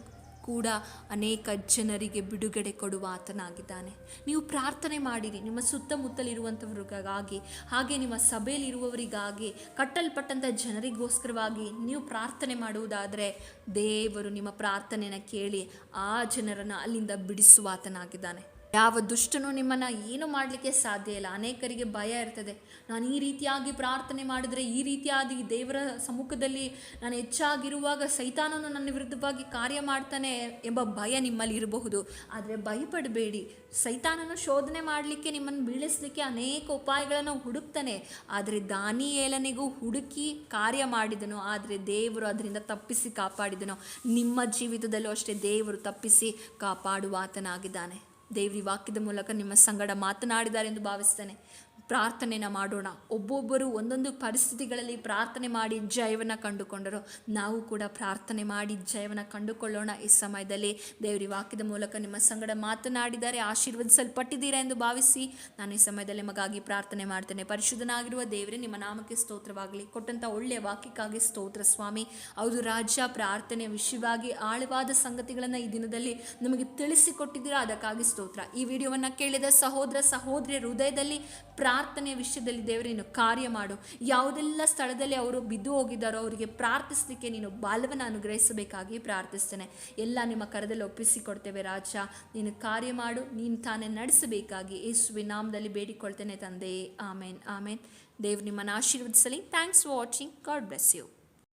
ಕೂಡ ಅನೇಕ ಜನರಿಗೆ ಬಿಡುಗಡೆ ಕೊಡುವ ಆತನಾಗಿದ್ದಾನೆ. ನೀವು ಪ್ರಾರ್ಥನೆ ಮಾಡಿರಿ, ನಿಮ್ಮ ಸುತ್ತಮುತ್ತಲಿರುವಂಥವ್ರಿಗಾಗಿ, ಹಾಗೆ ನಿಮ್ಮ ಸಭೆಯಲ್ಲಿರುವವರಿಗಾಗಿ, ಕಟ್ಟಲ್ಪಟ್ಟಂಥ ಜನರಿಗೋಸ್ಕರವಾಗಿ ನೀವು ಪ್ರಾರ್ಥನೆ ಮಾಡುವುದಾದರೆ ದೇವರು ನಿಮ್ಮ ಪ್ರಾರ್ಥನೆಯನ್ನು ಕೇಳಿ ಆ ಜನರನ್ನು ಅಲ್ಲಿಂದ ಬಿಡಿಸುವ ಆತನಾಗಿದ್ದಾನೆ. ಯಾವ ದುಷ್ಟನು ನಿಮ್ಮನ್ನು ಏನು ಮಾಡಲಿಕ್ಕೆ ಸಾಧ್ಯ ಇಲ್ಲ. ಅನೇಕರಿಗೆ ಭಯ ಇರ್ತದೆ, ನಾನು ಈ ರೀತಿಯಾಗಿ ಪ್ರಾರ್ಥನೆ ಮಾಡಿದರೆ, ಈ ರೀತಿಯಾಗಿ ದೇವರ ಸಮ್ಮುಖದಲ್ಲಿ ನಾನು ಹೆಚ್ಚಾಗಿರುವಾಗ ಸೈತಾನನು ನನ್ನ ವಿರುದ್ಧವಾಗಿ ಕಾರ್ಯ ಮಾಡ್ತಾನೆ ಎಂಬ ಭಯ ನಿಮ್ಮಲ್ಲಿ ಇರಬಹುದು. ಆದರೆ ಭಯಪಡಬೇಡಿ. ಸೈತಾನನು ಶೋಧನೆ ಮಾಡಲಿಕ್ಕೆ, ನಿಮ್ಮನ್ನು ಬೀಳಿಸಲಿಕ್ಕೆ ಅನೇಕ ಉಪಾಯಗಳನ್ನು ಹುಡುಕ್ತಾನೆ. ಆದರೆ ದಾನಿಯೇಲನಿಗೂ ಹುಡುಕಿ ಕಾರ್ಯ ಮಾಡಿದನು, ಆದರೆ ದೇವರು ಅದರಿಂದ ತಪ್ಪಿಸಿ ಕಾಪಾಡಿದನು. ನಿಮ್ಮ ಜೀವಿತದಲ್ಲೂ ಅಷ್ಟೇ ದೇವರು ತಪ್ಪಿಸಿ ಕಾಪಾಡುವ ಆತನಾಗಿದ್ದಾನೆ. ದೇವರ ವಾಕ್ಯದ ಮೂಲಕ ನಿಮ್ಮ ಸಂಗಡ ಮಾತನಾಡಿದ್ದಾರೆ ಎಂದು ಭಾವಿಸ್ತೇನೆ. ಪ್ರಾರ್ಥನೆನ ಮಾಡೋಣ. ಒಬ್ಬೊಬ್ಬರು ಒಂದೊಂದು ಪರಿಸ್ಥಿತಿಗಳಲ್ಲಿ ಪ್ರಾರ್ಥನೆ ಮಾಡಿ ಜಯವನ್ನು ಕಂಡುಕೊಂಡರು. ನಾವು ಕೂಡ ಪ್ರಾರ್ಥನೆ ಮಾಡಿ ಜಯವನ್ನು ಕಂಡುಕೊಳ್ಳೋಣ. ಈ ಸಮಯದಲ್ಲಿ ದೇವರ ವಾಕ್ಯದ ಮೂಲಕ ನಿಮ್ಮ ಸಂಗಡ ಮಾತನಾಡಿದ್ದಾರೆ, ಆಶೀರ್ವದಿಸಲ್ಪಟ್ಟಿದ್ದೀರಾ ಎಂದು ಭಾವಿಸಿ ನಾನು ಈ ಸಮಯದಲ್ಲಿ ನಿಮಗಾಗಿ ಪ್ರಾರ್ಥನೆ ಮಾಡ್ತೇನೆ. ಪರಿಶುದ್ಧನಾಗಿರುವ ದೇವರೇ, ನಿಮ್ಮ ನಾಮಕ್ಕೆ ಸ್ತೋತ್ರವಾಗಲಿ. ಕೊಟ್ಟಂಥ ಒಳ್ಳೆಯ ವಾಕ್ಯಕ್ಕಾಗಿ ಸ್ತೋತ್ರ ಸ್ವಾಮಿ. ಹೌದು ರಾಜ್ಯ, ಪ್ರಾರ್ಥನೆಯ ವಿಷಯವಾಗಿ ಆಳವಾದ ಸಂಗತಿಗಳನ್ನು ಈ ದಿನದಲ್ಲಿ ನಮಗೆ ತಿಳಿಸಿಕೊಟ್ಟಿದ್ದೀರಾ, ಅದಕ್ಕಾಗಿ ಸ್ತೋತ್ರ. ಈ ವಿಡಿಯೋವನ್ನು ಕೇಳಿದ ಸಹೋದರ ಸಹೋದರಿಯ ಹೃದಯದಲ್ಲಿ ಪ್ರಾರ್ಥನೆಯ ವಿಷಯದಲ್ಲಿ ದೇವರೇ ನೀನು ಕಾರ್ಯ ಮಾಡು. ಯಾವುದೆಲ್ಲ ಸ್ಥಳದಲ್ಲಿ ಅವರು ಬಿದ್ದು ಹೋಗಿದ್ದಾರೋ ಅವರಿಗೆ ಪ್ರಾರ್ಥಿಸಲಿಕ್ಕೆ ನೀನು ಬಲವನ್ನು ಅನುಗ್ರಹಿಸಬೇಕಾಗಿ ಪ್ರಾರ್ಥಿಸ್ತೇನೆ. ಎಲ್ಲ ನಿಮ್ಮ ಕರದಲ್ಲಿ ಒಪ್ಪಿಸಿಕೊಡ್ತೇವೆ ರಾಜ. ನೀನು ಕಾರ್ಯ ಮಾಡು, ನೀನು ತಾನೇ ನಡೆಸಬೇಕಾಗಿ ಯೇಸುವಿನ ನಾಮದಲ್ಲಿ ಬೇಡಿಕೊಳ್ತೇನೆ ತಂದೆಯೇ. ಆಮೇನ್ ಆಮೇನ್. ದೇವ್ರು ನಿಮ್ಮನ್ನು ಆಶೀರ್ವದಿಸಲಿ. Thanks for watching. God bless you.